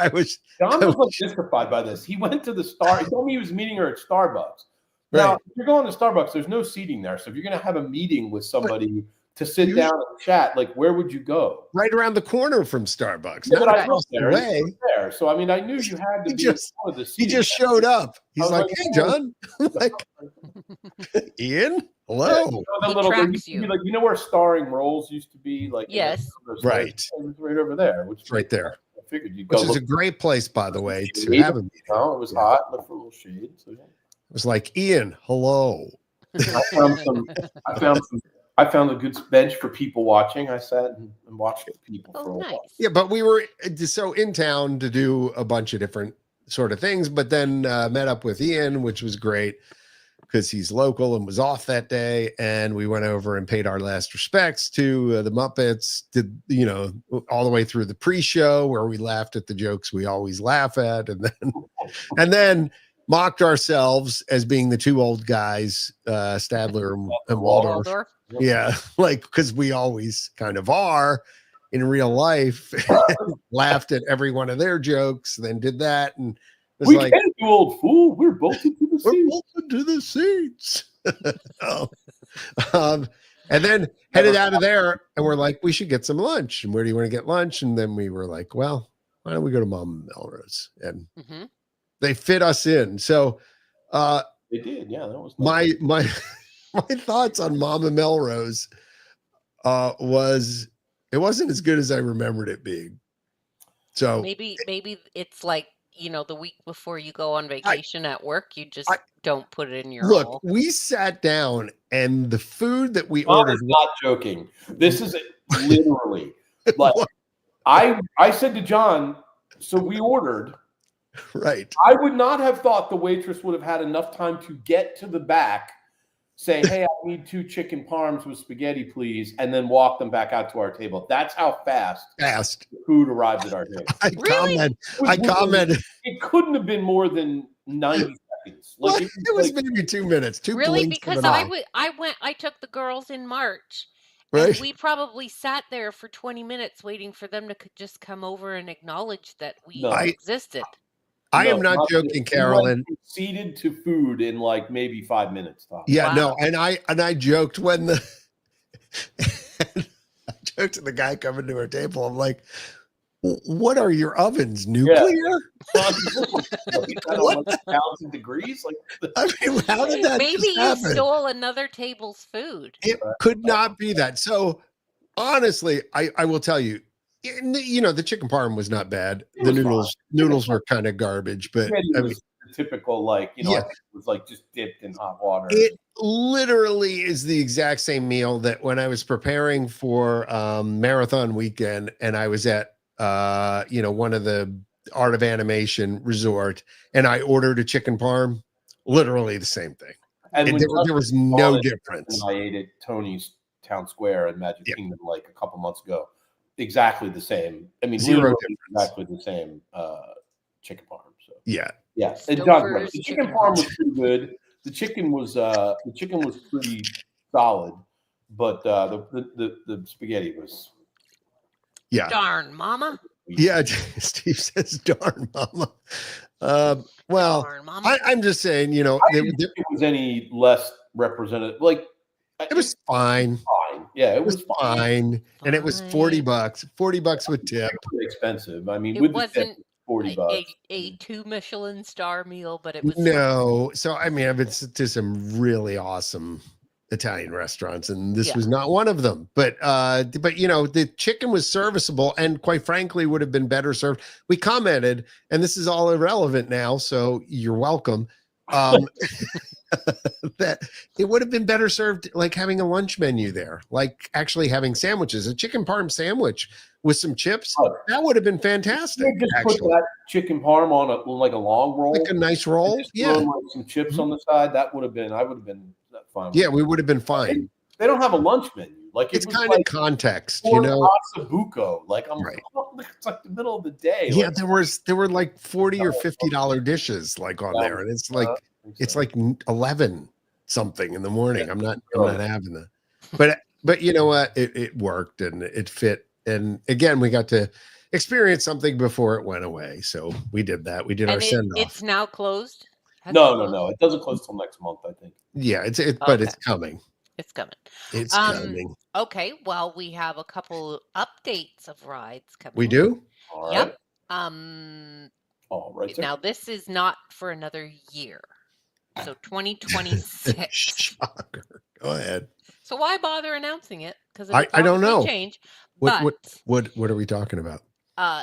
John was like mystified by this. He went to the He told me he was meeting her at Starbucks. Now, Right. if you're going to Starbucks, there's no seating there. So if you're going to have a meeting with somebody to sit You down and chat, like where would you go? right around the corner from Starbucks, Yeah, not but I across the there, way. there. So I mean, I knew you had to He be just- one of the He seating just showed up. He's was like, like, hey, John. I'm like, Ian, hello. That He little tracks used to be you. like, where starring roles used to be, like Yes. Right. It was right over there. Which It's right there. I figured you'd go. Which is a look. great place, by the way, to Shade. have a meeting. No, it was Yeah. hot. Look for a little shade. So yeah. It was like, Ian, hello. I found a good bench for people watching. I sat and watched the people for a Oh, while. nice. Yeah, but we were so in town to do a bunch of different sort of things, but then met up with Ian, which was great. because he's local and was off that day. And we went over and paid our last respects to the Muppets, did, all the way through the pre-show where we laughed at the jokes we always laugh at. And then mocked ourselves as being the two old guys, Stadler and Waldorf. Yeah. Because we always kind of are in real life. Laughed at every one of their jokes, then did that. And we can't, you old fool. We're bolted to the seats. We're bolted to the seats. And then headed out of there, and we're like, we should get some lunch. And where do you want to get lunch? And then we were like, well, why don't we go to Mama Melrose? And they fit us in. So they did, yeah. That was nice. my thoughts on Mama Melrose was it wasn't as good as I remembered it being. So maybe it's like, the week before you go on vacation at work, you just don't put it in your look. We sat down, and the food that we Mom ordered. Is not joking. This is literally like I said to John. So we ordered. Right. I would not have thought the waitress would have had enough time to get to the back, say, "Hey, I need 2 chicken parms with spaghetti, please," and then walk them back out to our table. That's how fast the food arrived at our table. I commented. It couldn't have been more than 90 seconds. Like it was maybe 2 minutes. Really, because I took the girls in March. Right. And we probably sat there for 20 minutes waiting for them to just come over and acknowledge that we existed. I am not joking, Carolyn. Seated to food in like maybe 5 minutes. Tom. Yeah, wow. No, and I joked when I joked to the guy coming to our table. I'm like, "What are your ovens? Nuclear? Yeah. 1,000 degrees? Like, I mean, how did that? Maybe you stole another table's food. It could not be that. So, honestly, I will tell you. The chicken parm was not bad. The noodles were kind of garbage, but I mean, typical, I think it was like just dipped in hot water. It literally is the exact same meal that when I was preparing for marathon weekend, and I was at one of the Art of Animation resort, and I ordered a chicken parm. Literally the same thing, and there was no difference. I ate at Tony's Town Square in Magic Kingdom like a couple months ago. Exactly the same. I mean, zero difference. Exactly the same chicken parm. So yeah. And the chicken parm was pretty good. The chicken was pretty solid, but the spaghetti was. Yeah. Darn, Mama. Yeah, Steve says, "Darn, Mama." Well, darn, Mama. I'm just saying, I didn't think it was any less representative. Like it was fine. Yeah, it was fine. And it was $40. $40 with tip. Expensive. I mean, it wasn't $40. A 2 Michelin star meal, but it was no. So I mean, I've been to some really awesome Italian restaurants, and this was not one of them. But the chicken was serviceable, and quite frankly, would have been better served. We commented, and this is all irrelevant now, so you're welcome. That it would have been better served like having a lunch menu there, like actually having sandwiches, a chicken parm sandwich with some chips. That would have been fantastic. Just put that chicken parm on a long roll, like a nice roll. Yeah, like some chips on the side. That would have been. I would have been fine. Yeah, we would have been fine. They don't have a lunch menu. Like it's kind of context, Buco. Like it's like the middle of the day. Yeah, there wwere like $40 or $50 dishes like on there, and it's like. It's like 11 something in the morning. I'm not having that, but you know what? It worked and it fit. And again, we got to experience something before it went away. So we did that. We did our send off. It's now closed. No. It doesn't close till next month, I think. Yeah, but it's coming. It's coming. It's coming. Okay. Well, we have a couple updates of rides coming. We do. All right. Yep. All right. Now this is not for another year. So 2026. Shocker. Go ahead. So why bother announcing it? Because I don't know. Change. What are we talking about?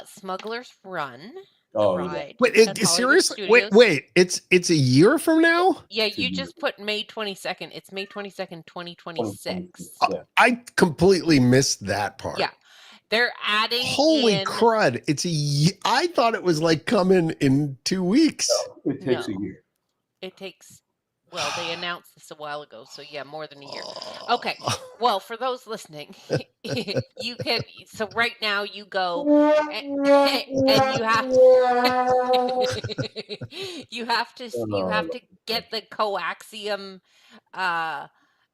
Smuggler's Run. Ride. Wait, seriously? Wait. It's a year from now? Yeah, you just put May 22nd. It's May 22nd, 2026. I completely missed that part. Yeah. They're adding. Holy crud! I thought it was like coming in 2 weeks. No, it takes a year. It takes Well, they announced this a while ago, so yeah, more than a year. Okay. Well, for those listening, you can. So right now you go and you have you have to get the coaxium.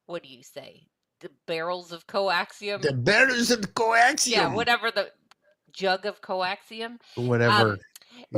What do you say? The barrels of coaxium. The barrels of coaxium. Yeah, whatever the jug of coaxium. Whatever.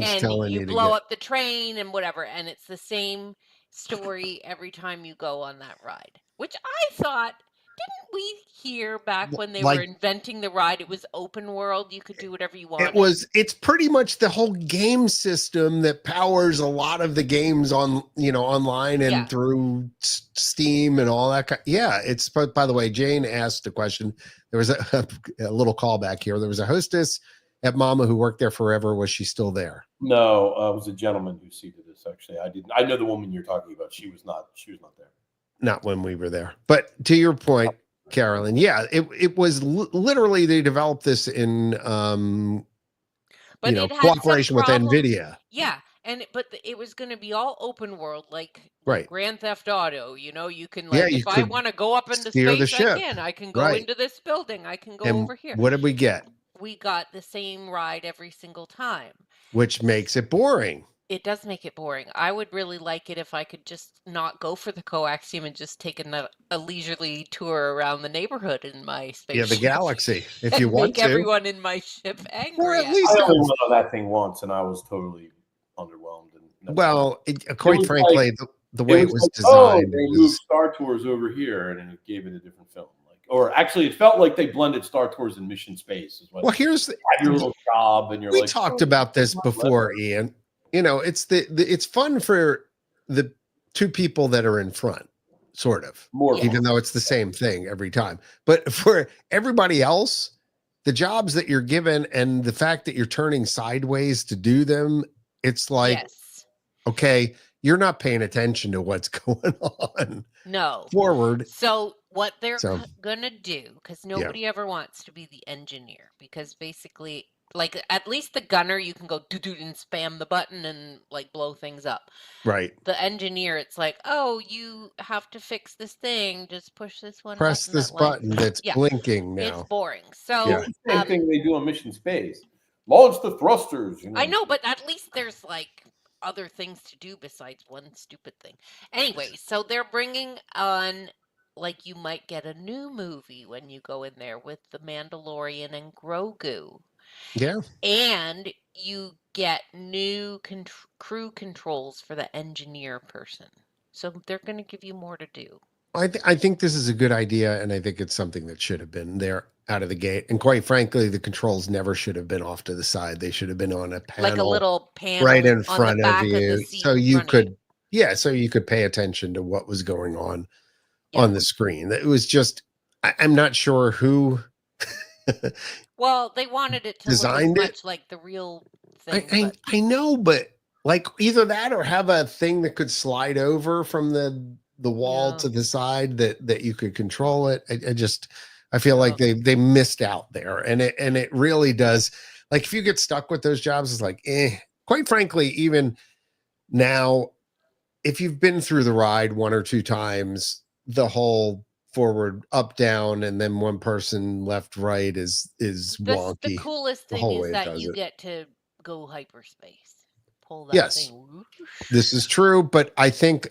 And you blow up the train and whatever, and it's the same story every time you go on that ride, which I thought, didn't we hear back when they were inventing the ride, it was open world, you could do whatever you wanted? It's pretty much the whole game system that powers a lot of the games on, online and through Steam and all that. Yeah, it's, by the way, Jane asked a question. There was a little callback here. There was a hostess at Mama who worked there forever. Was she still there? No, it was a gentleman who seated us. Actually, I know the woman you're talking about. She was not there. Not when we were there. But to your point, Carolyn, yeah, it was literally, they developed this in cooperation with NVIDIA. Yeah, but it was going to be all open world, like right. Grand Theft Auto. You can if I want to go up into space, I can go into this building. I can go over here. What did we get? We got the same ride every single time. Which makes it boring. It does make it boring. I would really like it if I could just not go for the coaxium and just take a leisurely tour around the neighborhood in my spaceship. Yeah, the galaxy, if you want to. Make everyone in my ship angry. Or at least I only went on that thing once, and I was totally underwhelmed. Quite frankly, the way it was designed. They moved Star Tours over here, and it gave it a different film. Or actually, it felt like they blended Star Tours and Mission Space. Here's your little job, and we talked about this before, Ian. It's fun for the two people that are in front, sort of, even though it's the same thing every time. But for everybody else, the jobs that you're given and the fact that you're turning sideways to do them, it's like, okay, you're not paying attention to what's going on. No. Forward. So what they're going to do, because nobody ever wants to be the engineer, because basically, like, at least the gunner, you can go do and spam the button and like blow things up. Right. The engineer, it's like, oh, you have to fix this thing. Just push this one. Press this button that's blinking now. It's boring. So it's the same thing they do on Mission Space. Launch the thrusters. I know, but at least there's like other things to do besides one stupid thing. Anyway, so they're bringing on, like, you might get a new movie when you go in there with the Mandalorian and Grogu. Yeah. And you get new crew controls for the engineer person. So they're going to give you more to do. I think this is a good idea, and I think it's something that should have been there out of the gate. And quite frankly, the controls never should have been off to the side. They should have been on a panel, like a little panel right in front of you, so you could pay attention to what was going on the screen. It was just, I'm not sure who. Well, they wanted it to designed look as much like the real thing. I know, but like either that or have a thing that could slide over from the wall to the side that you could control it. I feel like they missed out there, and it really does. Like, if you get stuck with those jobs, it's like, quite frankly, even now, if you've been through the ride one or two times, the whole forward, up, down, and then one person left, right is wonky. The coolest thing is that you get to go hyperspace. Pull that thing. This is true, but I think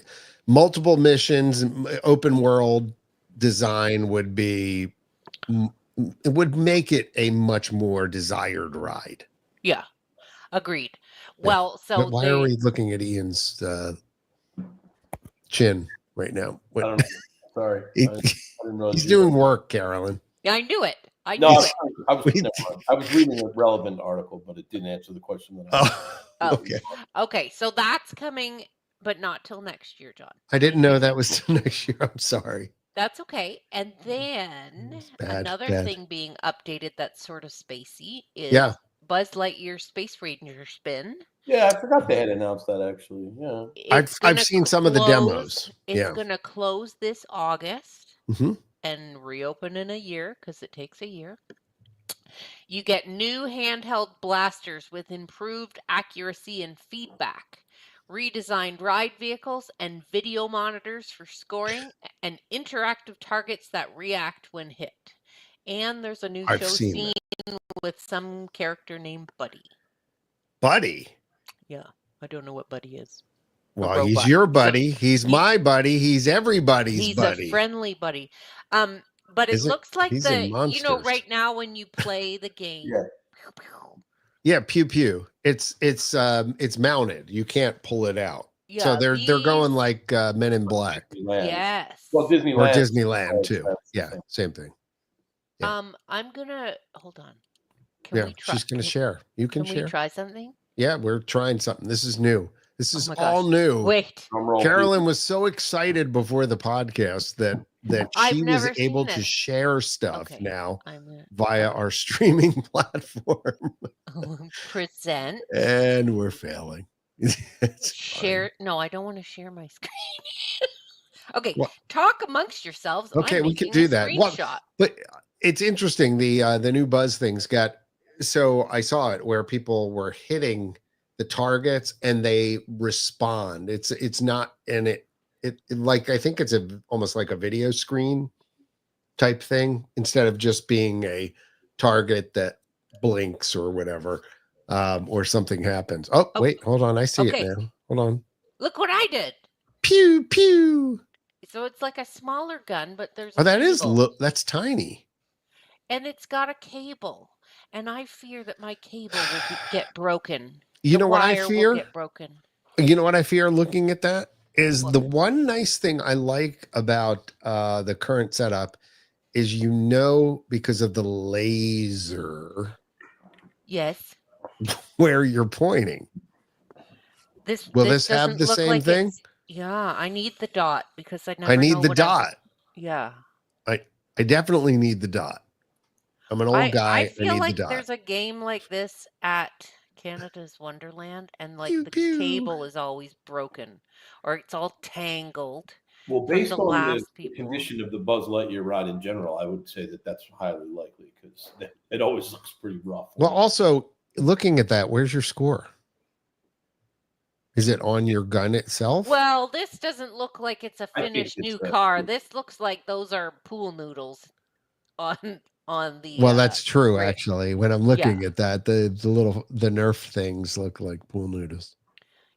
multiple missions, open world design would make it a much more desired ride. Yeah, agreed. Well, so why are we looking at Ian's chin right now? I don't know. Sorry, I didn't know he's doing work, Carolyn. Yeah, I knew it. I was reading a relevant article, but it didn't answer the question that okay. Okay, so that's coming, but not till next year, John. I didn't know that was till next year. I'm sorry. That's okay. And then another thing being updated that's sort of spacey is Buzz Lightyear Space Ranger spin. Yeah, I forgot they had announced that, actually. Yeah, I've seen some of the demos. It's going to close this August and reopen in a year because it takes a year. You get new handheld blasters with improved accuracy and feedback, redesigned ride vehicles, and video monitors for scoring, and interactive targets that react when hit. And there's a new I've show seen scene that. with some character named Buddy. Buddy? Yeah, I don't know what Buddy is. Well, he's your buddy. He's my buddy. He's everybody's He's buddy. a friendly buddy. But it looks like he's in you know, Monsters. right now when you play the game. Yeah, pew pew. It's mounted. You can't pull it out. Yeah, so they're going like Men in Black. Yes. Well, Disneyland. Or Disneyland too. Yeah, same thing. Yeah. I'm gonna hold on. Can we try? She's gonna share. You can share. We try something? Yeah, we're trying something. This is new. This is all new. Wait. Carolyn was so excited before the podcast that she was able to share stuff now via our streaming platform. Present. And we're failing. Share. No, I don't want to share my screen. Okay, talk amongst yourselves. Okay, we can do that. But it's interesting. The new Buzz things got. So I saw it where people were hitting the targets and they respond. It's not, and it like, I think it's almost like a video screen type thing instead of just being a target that blinks or whatever, or something happens. Oh, wait, hold on. I see it now. Hold on. Look what I did. Pew, pew. So it's like a smaller gun, but there's that's tiny. And it's got a cable. And I fear that my cable will get broken. You know what I fear? Get broken. You know what I fear looking at that is the one nice thing I like about the current setup is, because of the laser. Yes. Where you're pointing. Will this have the same thing? Yeah, I need the dot because I never I need the dot. Yeah. I definitely need the dot. I'm an old guy. I feel like the dot. There's a game like this at Canada's Wonderland, and like the cable is always broken or it's all tangled. Well, based on the condition of the Buzz Lightyear ride in general, I would say that that's highly likely because it always looks pretty rough. Well, also looking at that, where's your score? Is it on your gun itself? Well, this doesn't look like it's a finished new car. This looks like those are pool noodles on the. Well, that's true. Actually, when I'm looking at that, the Nerf things look like pool noodles.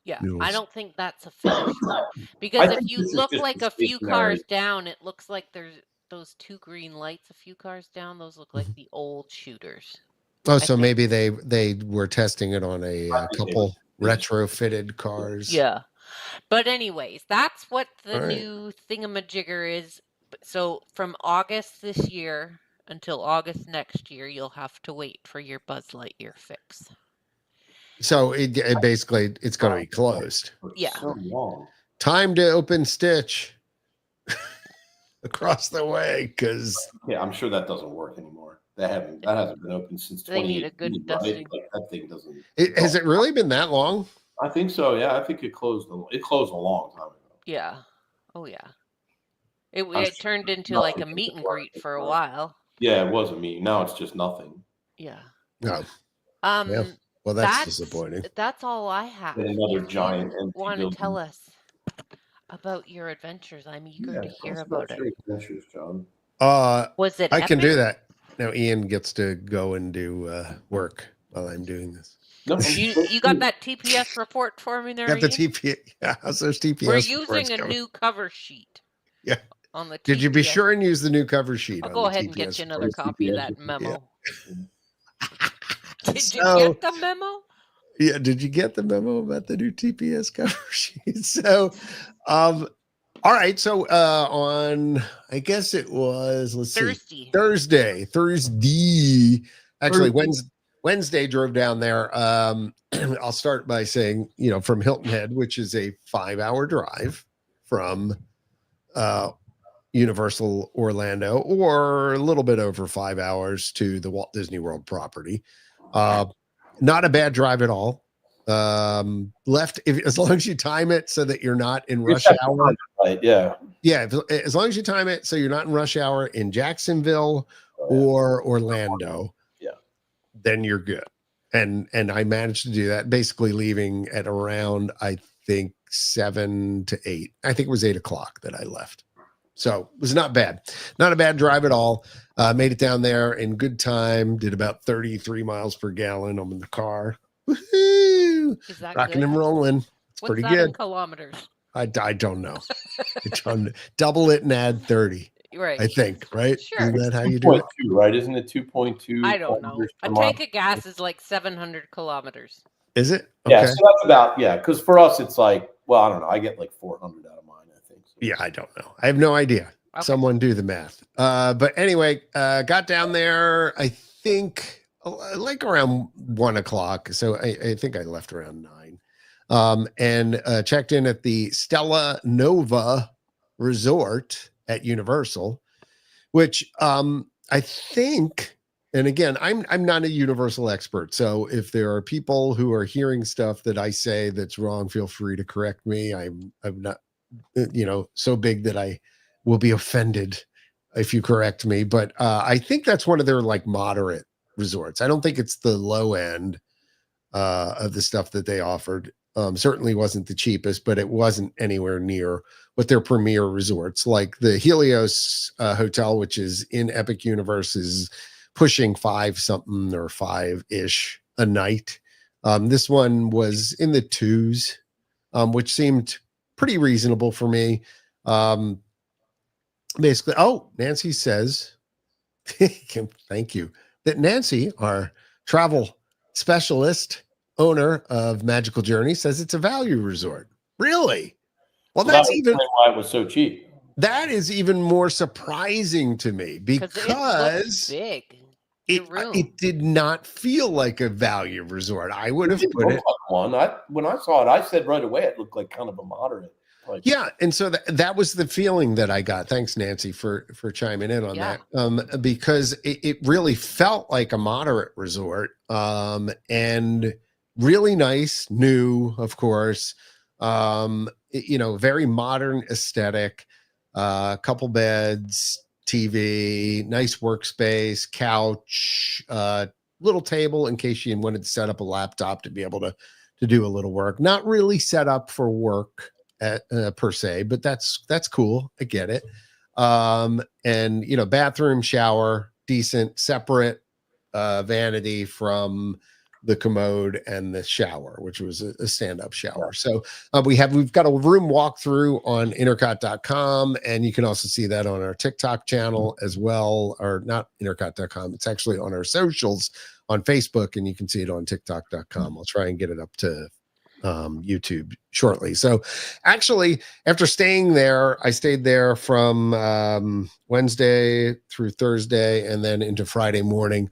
Yeah, I don't think that's a finished one because if you look like a few cars down, it looks like there's those two green lights a few cars down. Those look like the old shooters. Oh, so maybe they were testing it on a couple retrofitted cars. Yeah, but anyways, that's what the new thingamajigger is. So from August this year until August next year, you'll have to wait for your Buzz Lightyear fix. So it basically it's going to be closed. Yeah. So long. Time to open Stitch across the way because I'm sure that doesn't work anymore. That hasn't been open since 2018. They need a good dusting. Like, that thing doesn't. Has it really been that long? I think so. Yeah, I think it closed. It closed a long time ago. Yeah. Oh yeah. It turned into like a meet and greet for a while. Yeah, it was a meet. Now it's just nothing. Yeah. No. Yeah. Well, that's disappointing. That's all I have. Another giant. Want to tell us about your adventures? I'm eager to hear about it. Adventures, John. Was it? I can do that. Now Ian gets to go and do work while I'm doing this. No, you got that TPS report for me there? Got the TPS. Yeah, how's those TPS? We're using a new cover sheet. Yeah. On the TPS. Did you be sure and use the new cover sheet? I'll go ahead and get you another copy of that memo. Yeah. Did you get the memo? Yeah, did you get the memo about the new TPS cover sheet? So, all right. So, on, I guess it was, Thursday. Actually, Wednesday drove down there. I'll start by saying, from Hilton Head, which is a 5-hour drive from Universal Orlando, or a little bit over 5 hours to the Walt Disney World property. Not a bad drive at all. As long as you time it so that you're not in rush hour. Right, yeah. Yeah. As long as you time it so you're not in rush hour in Jacksonville or Orlando, then you're good. And I managed to do that, basically leaving at around, I think 7 to 8. I think it was 8 o'clock that I left. So it was not bad. Not a bad drive at all. Made it down there in good time. Did about 33 miles per gallon. I'm in the car. Woohoo! Is that Rocking good? and rolling. It's What's pretty that good. in kilometers? I don't know. Double it and add 30. Right. I think, right? Sure. Isn't that how you do it? 2.2, right? Isn't it 2.2? I don't know. A tank of gas is like 700 kilometers. Is it? Yeah, Okay. so that's about, because for us, it's like, well, I don't know. I get like 400 out of mine, I think. So. Yeah, I don't know. I have no idea. Okay. Someone do the math. But anyway, got down there, I think like around 1 o'clock. So I think I left around 9. And checked in at the Stella Nova Resort at Universal, which I think, and again, I'm not a Universal expert. So if there are people who are hearing stuff that I say that's wrong, feel free to correct me. I'm not, so big that I will be offended if you correct me. But I think that's one of their like moderate resorts. I don't think it's the low end of the stuff that they offered. Certainly wasn't the cheapest, but it wasn't anywhere near what their premier resorts, like the Helios Hotel, which is in Epic Universe, is pushing 5 something or 5-ish a night. This one was in the 2s, which seemed pretty reasonable for me. Basically, Nancy says, thank you, that Nancy, our travel specialist, owner of Magical Journey, says it's a value resort. Really? Well, that's even why it was so cheap. That is even more surprising to me because big. It did not feel like a value resort. I would have put it like one. When I saw it, I said right away it looked like kind of a moderate. Yeah, and so that was the feeling that I got. Thanks, Nancy, for chiming in on that. Because it really felt like a moderate resort, and really nice, new, of course. Very modern aesthetic. Couple beds, TV, nice workspace, couch, little table in case you wanted to set up a laptop to be able to do a little work. Not really set up for work per se, but that's cool. I get it. And bathroom, shower, decent, separate vanity from the commode and the shower, which was a stand-up shower. So we've got a room walkthrough on intercot.com, and you can also see that on our TikTok channel as well, or not intercot.com. It's actually on our socials on Facebook, and you can see it on tiktok.com. I'll try and get it up to YouTube shortly. So actually, after staying there, I stayed there from Wednesday through Thursday and then into Friday morning.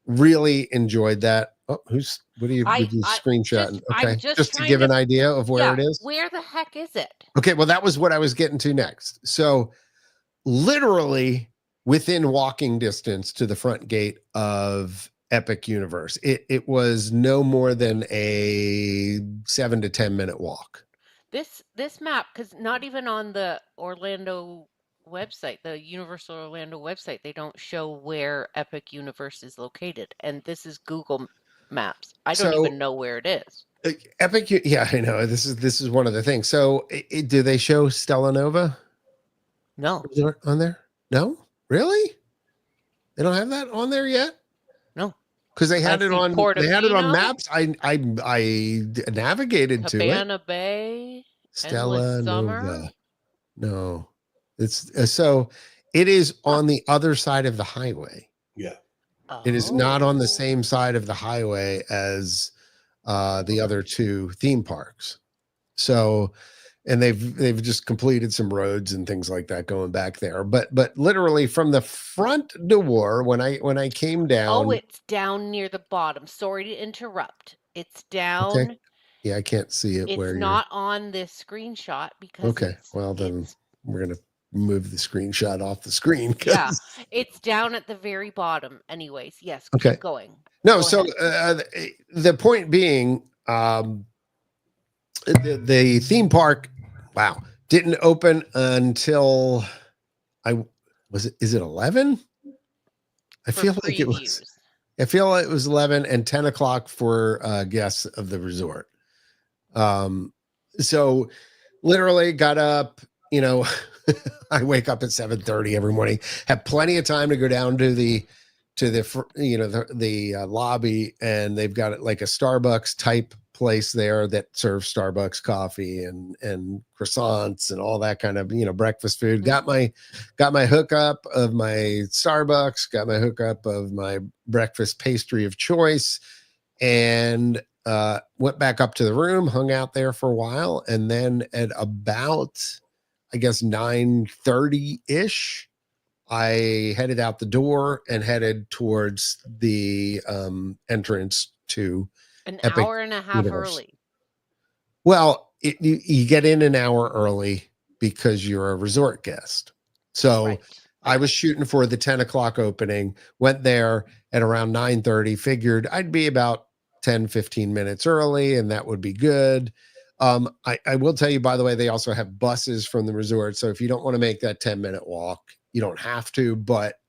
Really enjoyed that. Oh, what are you screenshotting? Okay, just to give an idea of where it is. Where the heck is it? Okay, well, that was what I was getting to next. So literally within walking distance to the front gate of Epic Universe. It was no more than a 7 to 10 minute walk. This map, because not even on the Orlando website, the Universal Orlando website, they don't show where Epic Universe is located, and this is Google Maps. I don't even know where it is. Epic, yeah, I know. This is one of the things. So, do they show Stella Nova? No, on there. No, really? They don't have that on there yet. No, because they had it on. They had it on maps. I navigated to it. Cabana Bay, Stella Nova. No, it's so it is on the other side of the highway. Yeah, it is not on the same side of the highway as the other 2 theme parks. So, and they've just completed some roads and things like that going back there. But literally from the front door when I came down. Oh, it's down near the bottom. Sorry to interrupt. It's down. Okay. Yeah, I can't see it. It's not on this screenshot because. Okay. Well, then we're gonna move the screenshot off the screen. Yeah, it's down at the very bottom. Anyways, yes. Okay. Keep going. No, so the point being, the theme park, didn't open until is it 11? I feel like it was 11 and 10 o'clock for guests of the resort. So literally got up, I wake up at 7:30 every morning, have plenty of time to go down to the lobby, and they've got like a Starbucks type place there that serves Starbucks coffee and croissants and all that kind of breakfast food. Got my hookup of my Starbucks, got my hookup of my breakfast pastry of choice, and went back up to the room, hung out there for a while, and then at about, I guess, 9:30 ish, I headed out the door and headed towards the entrance to An Epic hour and a half Universe. early. Well, you get in an hour early because you're a resort guest. So Right. I was shooting for the 10 o'clock opening, went there at around 9:30, figured I'd be about 10, 15 minutes early, and that would be good. I will tell you, by the way, they also have buses from the resort. So if you don't want to make that 10-minute walk, you don't have to, but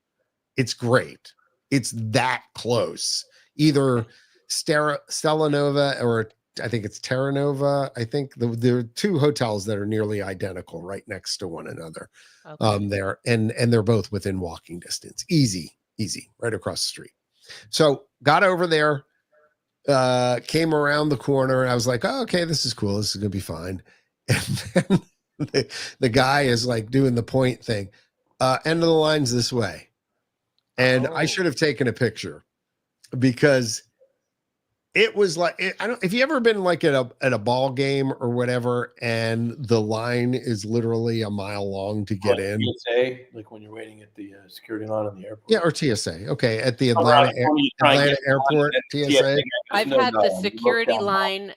it's great. It's that close. Either Stella Nova or I think it's Terra Nova. I think there are two hotels that are nearly identical right next to one another. Okay. There and they're both within walking distance. Easy, right across the street. So got over there, came around the corner. I was like, oh, okay, this is cool. This is gonna be fine. And then the guy is like doing the point thing. End of the line's this way. And I should have taken a picture because it was like, I don't, if you ever been like at a ball game or whatever, and the line is literally a mile long to get in. TSA, like when you're waiting at the security line in the airport. Yeah, or TSA. Okay, at the Atlanta Airport, TSA. I've had the security line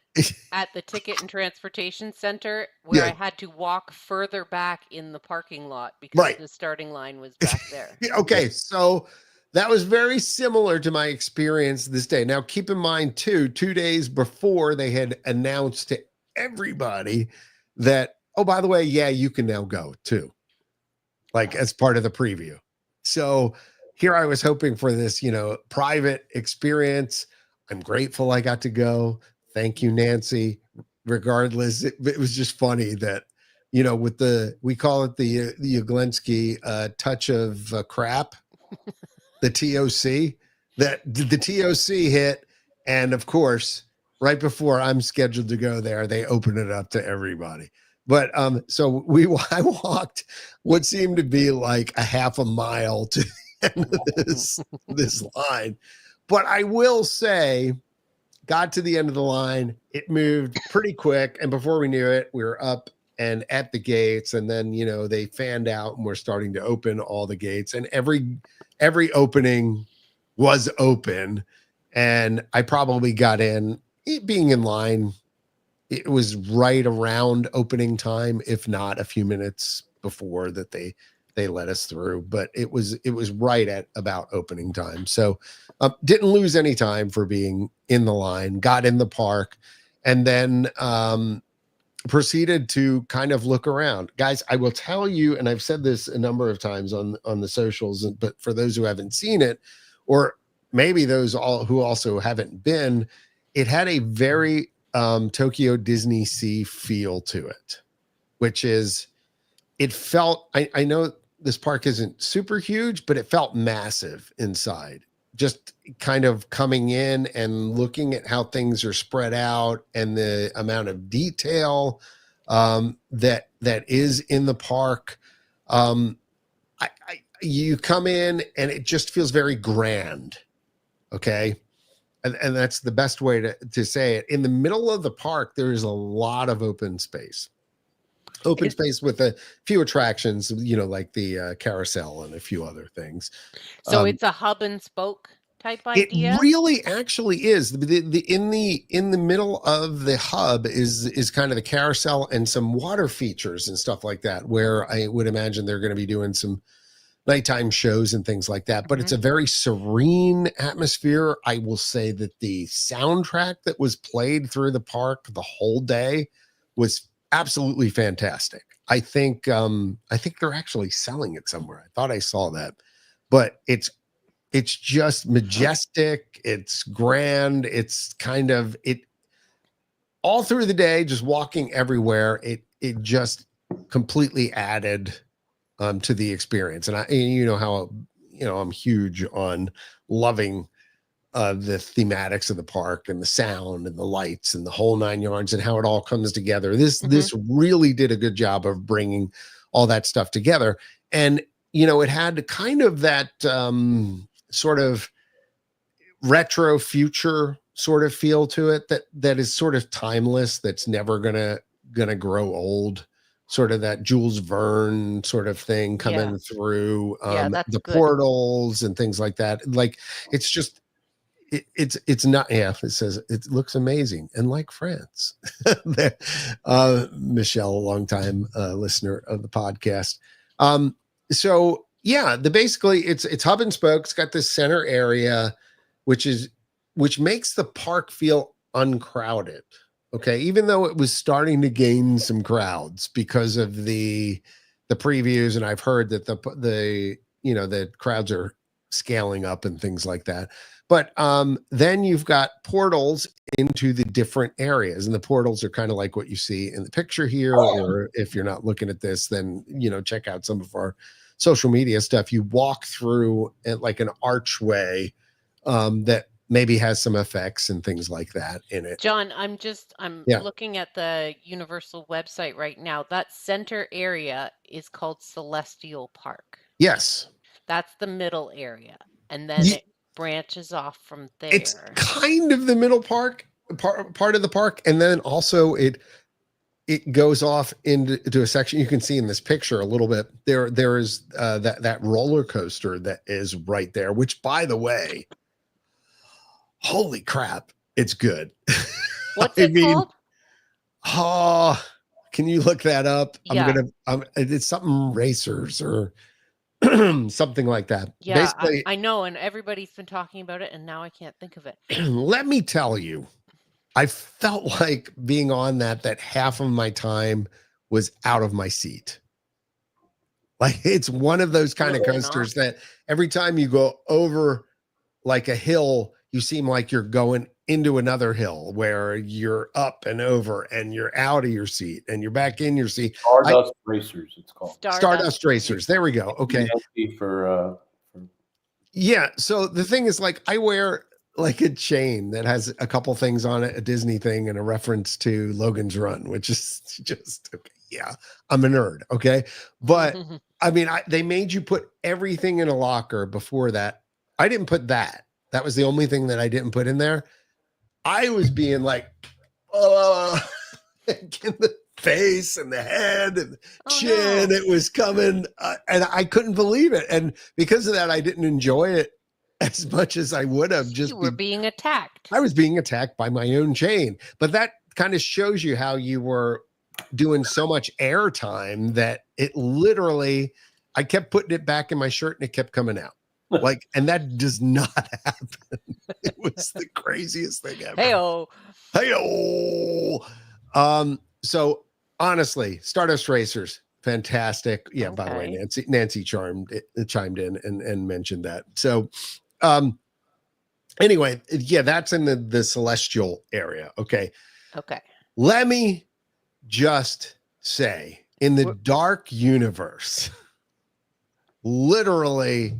at the Ticket and Transportation Center where I had to walk further back in the parking lot because the starting line was back there. Okay, so that was very similar to my experience this day. Now, keep in mind, too, 2 days before they had announced to everybody that, oh, by the way, yeah, you can now go too, like as part of the preview. So here I was hoping for this, private experience. I'm grateful I got to go. Thank you, Nancy. Regardless, it was just funny that, with we call it the Uglensky touch of crap. The TOC, that the TOC hit, and of course, right before I'm scheduled to go there, they open it up to everybody. But so I walked what seemed to be like a half a mile to the end of this line. But I will say, got to the end of the line, it moved pretty quick, and before we knew it, we were up and at the gates, and then they fanned out and we're starting to open all the gates, and every opening was open, and I probably got in, being in line, it was right around opening time, if not a few minutes before that they let us through, but it was right at about opening time. So didn't lose any time for being in the line, got in the park, and then proceeded to kind of look around. Guys, I will tell you, and I've said this a number of times on the socials, but for those who haven't seen it, or maybe those who also haven't been, it had a very Tokyo Disney Sea feel to it, which is, it felt, I know this park isn't super huge, but it felt massive inside. Just kind of coming in and looking at how things are spread out and the amount of detail that is in the park. You come in and it just feels very grand. Okay. And that's the best way to say it. In the middle of the park, there is a lot of open space. Open space with a few attractions, like the carousel and a few other things. So it's a hub and spoke type idea. It really actually is. In the middle of the hub is kind of the carousel and some water features and stuff like that, where I would imagine they're going to be doing some nighttime shows and things like that. But it's a very serene atmosphere. I will say that the soundtrack that was played through the park the whole day was absolutely fantastic. I think they're actually selling it somewhere. I thought I saw that, but it's just majestic. It's grand. It's kind of all through the day, just walking everywhere, it just completely added to the experience. And you know how, I'm huge on loving the thematics of the park and the sound and the lights and the whole 9 yards and how it all comes together. This really did a good job of bringing all that stuff together. And, it had kind of that sort of retro future sort of feel to it that is sort of timeless, that's never gonna grow old, sort of that Jules Verne sort of thing coming through the good. portals and things like that. Like, it's just it's not, it says it looks amazing and like France. Michelle, a longtime listener of the podcast. So yeah, basically it's hub and spoke. It's got this center area, which makes the park feel uncrowded. Okay. Even though it was starting to gain some crowds because of the previews. And I've heard that the crowds are scaling up and things like that. But then you've got portals into the different areas, and the portals are kind of like what you see in the picture here. Or if you're not looking at this, then, check out some of our social media stuff. You walk through at like an archway that maybe has some effects and things like that in it. John, I'm looking at the Universal website right now. That center area is called Celestial Park. Yes. That's the middle area. And then it branches off from there. It's kind of the middle part of the park. And then also it goes off into a section you can see in this picture a little bit. There is that roller coaster that is right there, which, by the way, holy crap, it's good. What's it called? Oh, can you look that up? Yeah. It's something racers or something like that. Yeah, basically, I know, and everybody's been talking about it, and now I can't think of it. Let me tell you, I felt like being on that half of my time was out of my seat. Like, it's one of those kind of coasters that every time you go over like a hill, you seem like you're going into another hill where you're up and over and you're out of your seat and you're back in your seat. Stardust Racers, it's called. Stardust Racers. There we go. Okay. Yeah. So the thing is, like, I wear like a chain that has a couple things on it, a Disney thing and a reference to Logan's Run, which is just, okay, yeah, I'm a nerd. Okay. But I mean, they made you put everything in a locker before that. I didn't put that. That was the only thing that I didn't put in there. I was being like, in the face and the head and the chin. No. It was coming, and I couldn't believe it. And because of that, I didn't enjoy it as much as I would have. You were being attacked. I was being attacked by my own chain. But that kind of shows you how you were doing so much air time that it literally, I kept putting it back in my shirt and it kept coming out. Like, and that does not happen. It was the craziest thing ever. Hey-o. So honestly, Stardust Racers, fantastic. Yeah. Okay. By the way, Nancy chimed in and mentioned that. So, anyway, yeah, that's in the celestial area. Okay. Let me just say, in the dark universe, literally,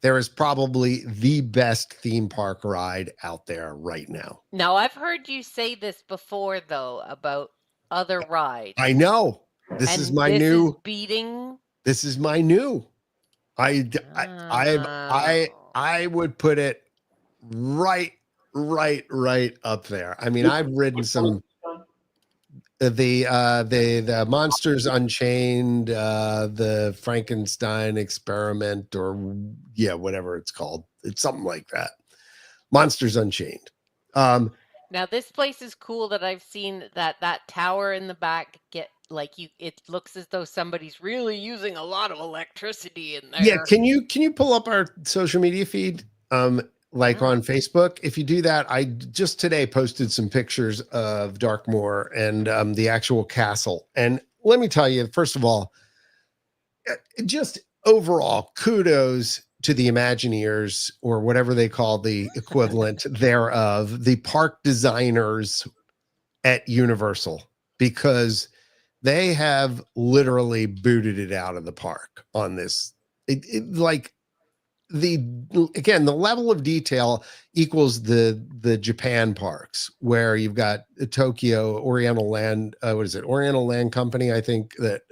there is probably the best theme park ride out there right now. Now, I've heard you say this before, though, about other rides. I know. This is my new. This is my new. I would put it right up there. I mean, I've ridden some. The Monsters Unchained, the Frankenstein Experiment, or whatever it's called. It's something like that. Monsters Unchained. Now this place is cool that I've seen that tower in the back it looks as though somebody's really using a lot of electricity in there. Yeah, can you pull up our social media feed? On Facebook. If you do that, I just today posted some pictures of Darkmoor and the actual castle. And let me tell you, first of all, just overall, kudos to the Imagineers, or whatever they call the equivalent thereof, the park designers at Universal because they have literally booted it out of the park on this. Like the level of detail equals the Japan parks where you've got Tokyo Oriental Land. What is it? Oriental Land Company, I think, that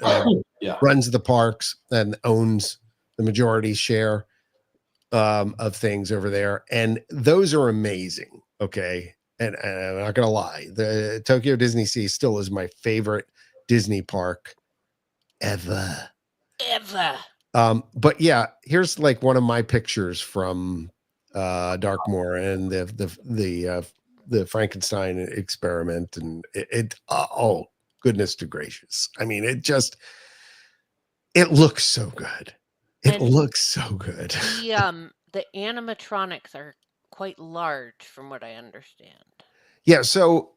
runs the parks and owns the majority share of things over there. And those are amazing. Okay. And I'm not going to lie. The Tokyo Disney Sea still is my favorite Disney park ever. But yeah, here's like one of my pictures from Darkmoor and the Frankenstein experiment, and oh goodness to gracious! I mean, it looks so good. It looks so good. The animatronics are quite large, from what I understand. Yeah. So,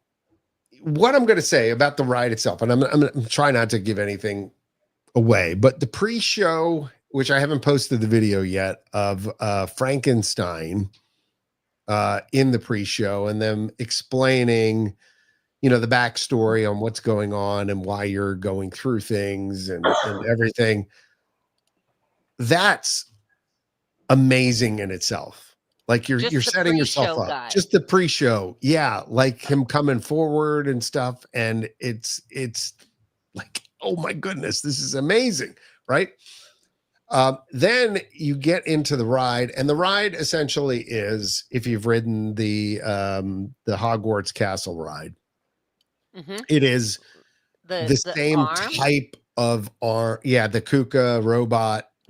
what I'm going to say about the ride itself, and I'm trying not to give anything away, but the pre-show, which I haven't posted the video yet of Frankenstein in the pre-show, and them explaining, the backstory on what's going on and why you're going through things and everything. That's amazing in itself. Like you're setting yourself up. Guy. Just the pre-show. Yeah. Like him coming forward and stuff. And it's like, oh my goodness, this is amazing. Right. Then you get into the ride, and the ride essentially is, if you've ridden the Hogwarts Castle ride, it is the same type of arm. Yeah. The KUKA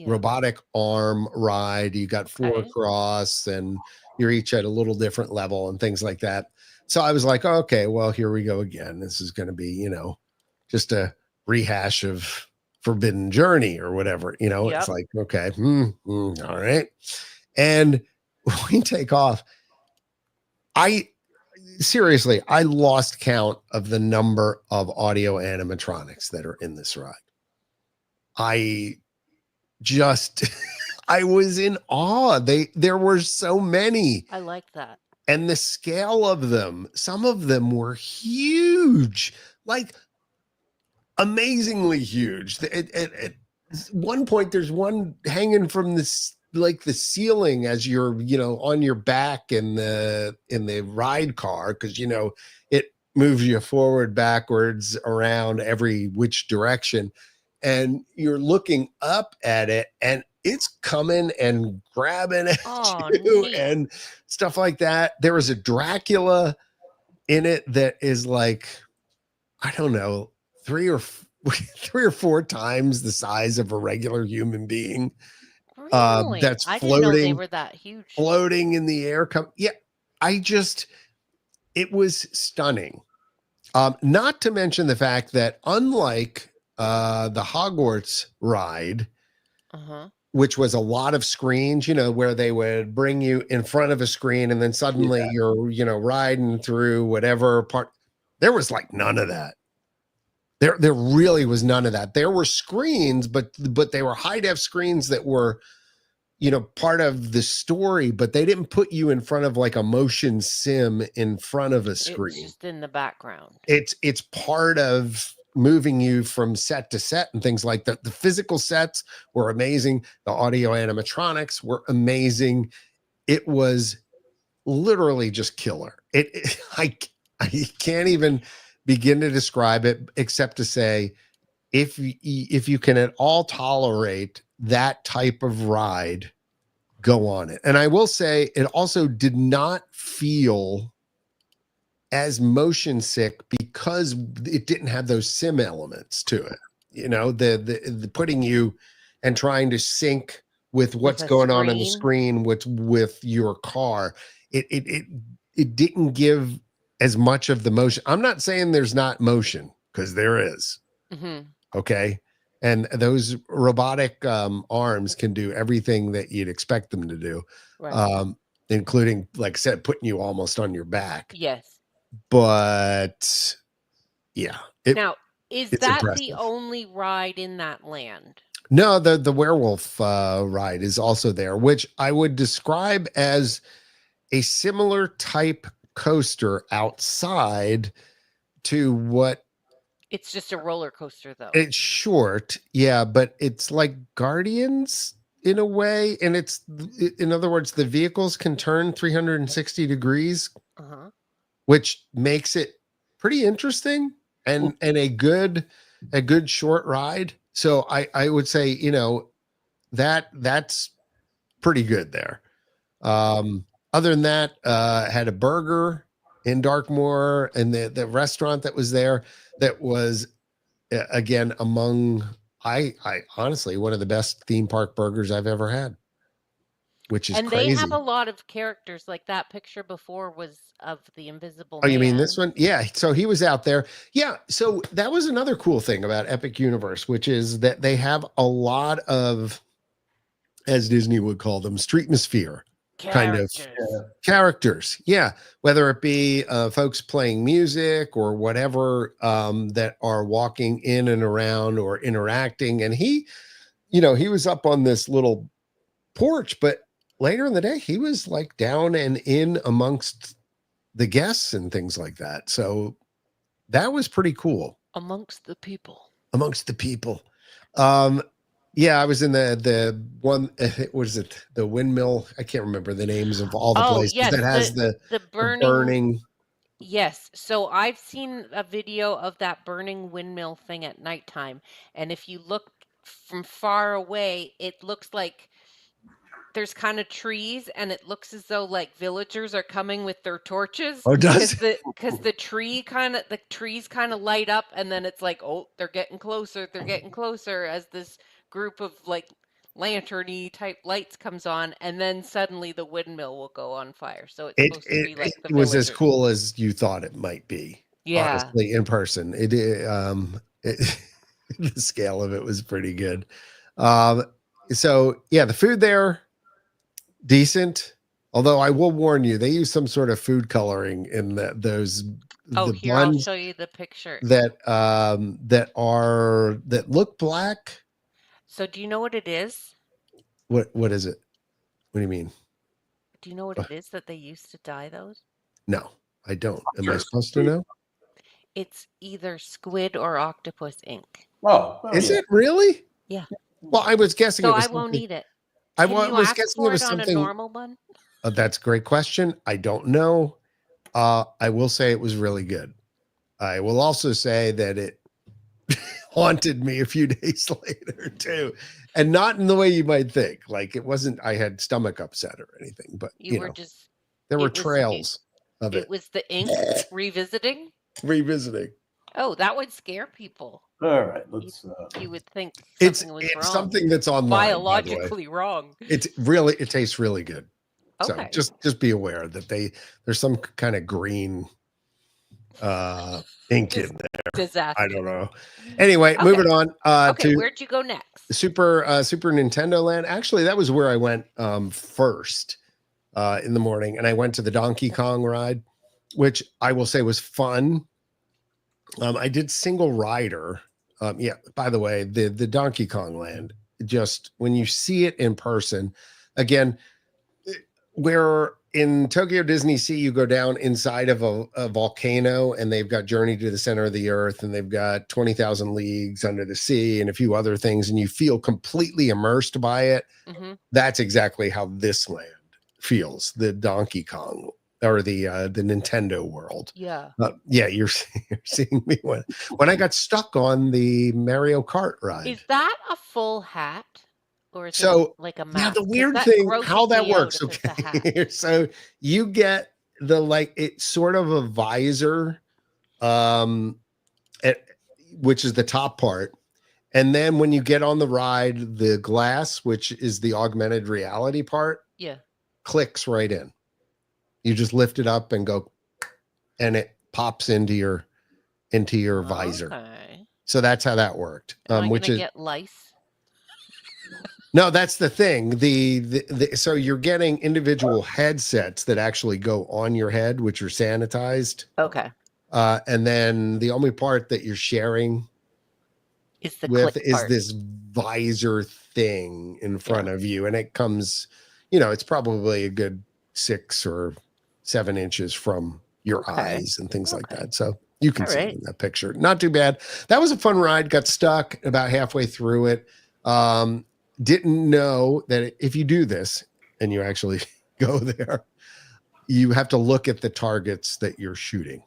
robotic arm ride. You got 4 across, and you're each at a little different level and things like that. So I was like, okay, well, here we go again. This is going to be, just a rehash of Forbidden Journey or whatever, It's like, okay, all right. And we take off. I lost count of the number of audio animatronics that are in this ride. I was in awe. There were so many. I like that. And the scale of them, some of them were huge, like amazingly huge. At one point, there's one hanging from the ceiling as you're, on your back in the ride car, because it moves you forward, backwards, around every which direction, and you're looking up at it, and it's coming and grabbing at you and stuff like that. There was a Dracula in it that is like, I don't know, 3 or 4 times the size of a regular human being. Really? That's I floating. didn't know they were that huge. Floating in the air. It was stunning. Not to mention the fact that, unlike the Hogwarts ride, which was a lot of screens, where they would bring you in front of a screen and then suddenly you're, riding through whatever part. There was like none of that. There really was none of that. There were screens, but they were high def screens that were, part of the story, but they didn't put you in front of like a motion sim in front of a screen. It's just in the background. It's part of moving you from set to set and things like that. The physical sets were amazing. The audio animatronics were amazing. It was literally just killer. I can't even begin to describe it, except to say, if you can at all tolerate that type of ride, go on it. And I will say, it also did not feel as motion sick because it didn't have those sim elements to it. The putting you and trying to sync with what's going on the screen with your car. It didn't give as much of the motion. I'm not saying there's not motion, because there is. Okay. And those robotic arms can do everything that you'd expect them to do, including, like I said, putting you almost on your back. Yes. But yeah. Now, is that impressive. The only ride in that land? No, the werewolf ride is also there, which I would describe as a similar type coaster outside, to what It's just a roller coaster, though. it's short, yeah, but it's like Guardians in a way, and it's, in other words, the vehicles can turn 360 degrees, which makes it pretty interesting and a good short ride. So I would say, you know, that's pretty good there. Other than that, had a burger in Darkmoor, and the restaurant that was there that was again among I honestly one of the best theme park burgers I've ever had, which is And crazy. they have a lot of characters. Like that picture before was of the Invisible Man. Man. You mean this one? Yeah. So he was out there. Yeah. So that was another cool thing about Epic Universe, which is that they have a lot of, as Disney would call them, streetmosphere kind of characters. Yeah. Whether it be folks playing music or whatever, that are walking in and around or interacting. And he, you know, he was up on this little porch, but later in the day, he was like down and in amongst the guests and things like that. So that was pretty cool. Amongst the people. Yeah, I was in the one, what is it? The windmill. I can't remember the names of all the places yes, that has the burning. Yes. So I've seen a video of that burning windmill thing at nighttime. And if you look from far away, it looks like there's kind of trees, and it looks as though like villagers are coming with their torches. Oh, does because the trees kind of light up, and then it's like, oh, they're getting closer as this group of like lantern-y type lights comes on, and then suddenly the windmill will go on fire. So it's supposed to be like it was as cool as you thought it might be. Yeah. Honestly, in person, the scale of it was pretty good. So yeah, the food there, decent. Although I will warn you, they use some sort of food coloring in those. Oh, here, I'll show you the picture. That look black. So do you know what it is? What is it? What do you mean? Do you know what it is that they used to dye those? No, I don't. Am I supposed to know? It's either squid or octopus ink. Oh, is it really? Yeah. Well, I was guessing. So it was I won't eat it. I was guessing it was on something. A normal bun? That's a great question. I don't know. I will say it was really good. I will also say that it haunted me a few days later too, and not in the way you might think. Like it wasn't. I had stomach upset or anything, but you know, there were trails of it. It was the ink revisiting. Oh, that would scare people. All right, let's. You would think something was it's wrong. Something that's online. Biologically wrong. It tastes really good. Okay. So just be aware that there's some kind of green ink in there. Disaster. I don't know. Anyway, moving on. Okay, where'd you go next? Super Nintendo Land. Actually, that was where I went first in the morning, and I went to the Donkey Kong ride, which I will say was fun. I did single rider. Yeah, by the way, the Donkey Kong Land, just when you see it in person, again, where in Tokyo Disney Sea, you go down inside of a volcano, and they've got Journey to the Center of the Earth, and they've got 20,000 Leagues Under the Sea and a few other things, and you feel completely immersed by it. Mm-hmm. That's exactly how this land feels, the Donkey Kong or the Nintendo world. Yeah. Yeah, you're seeing me when I got stuck on the Mario Kart ride. Is that a full hat? Or is it like a mask? Now the weird thing, how that works, okay. So you get it's sort of a visor, which is the top part. And then when you get on the ride, the glass, which is the augmented reality part, clicks right in. You just lift it up and go, and it pops into your visor. Okay. So that's how that worked. Which is get lice. No, that's the thing. So you're getting individual headsets that actually go on your head, which are sanitized. Okay. And then the only part that you're sharing is this visor thing in front of you, and it comes, it's probably a good 6 or 7 inches from your eyes and things like that. So You can see it in that picture. Not too bad. That was a fun ride. Got stuck about halfway through it. Didn't know that if you do this and you actually go there, you have to look at the targets that you're shooting.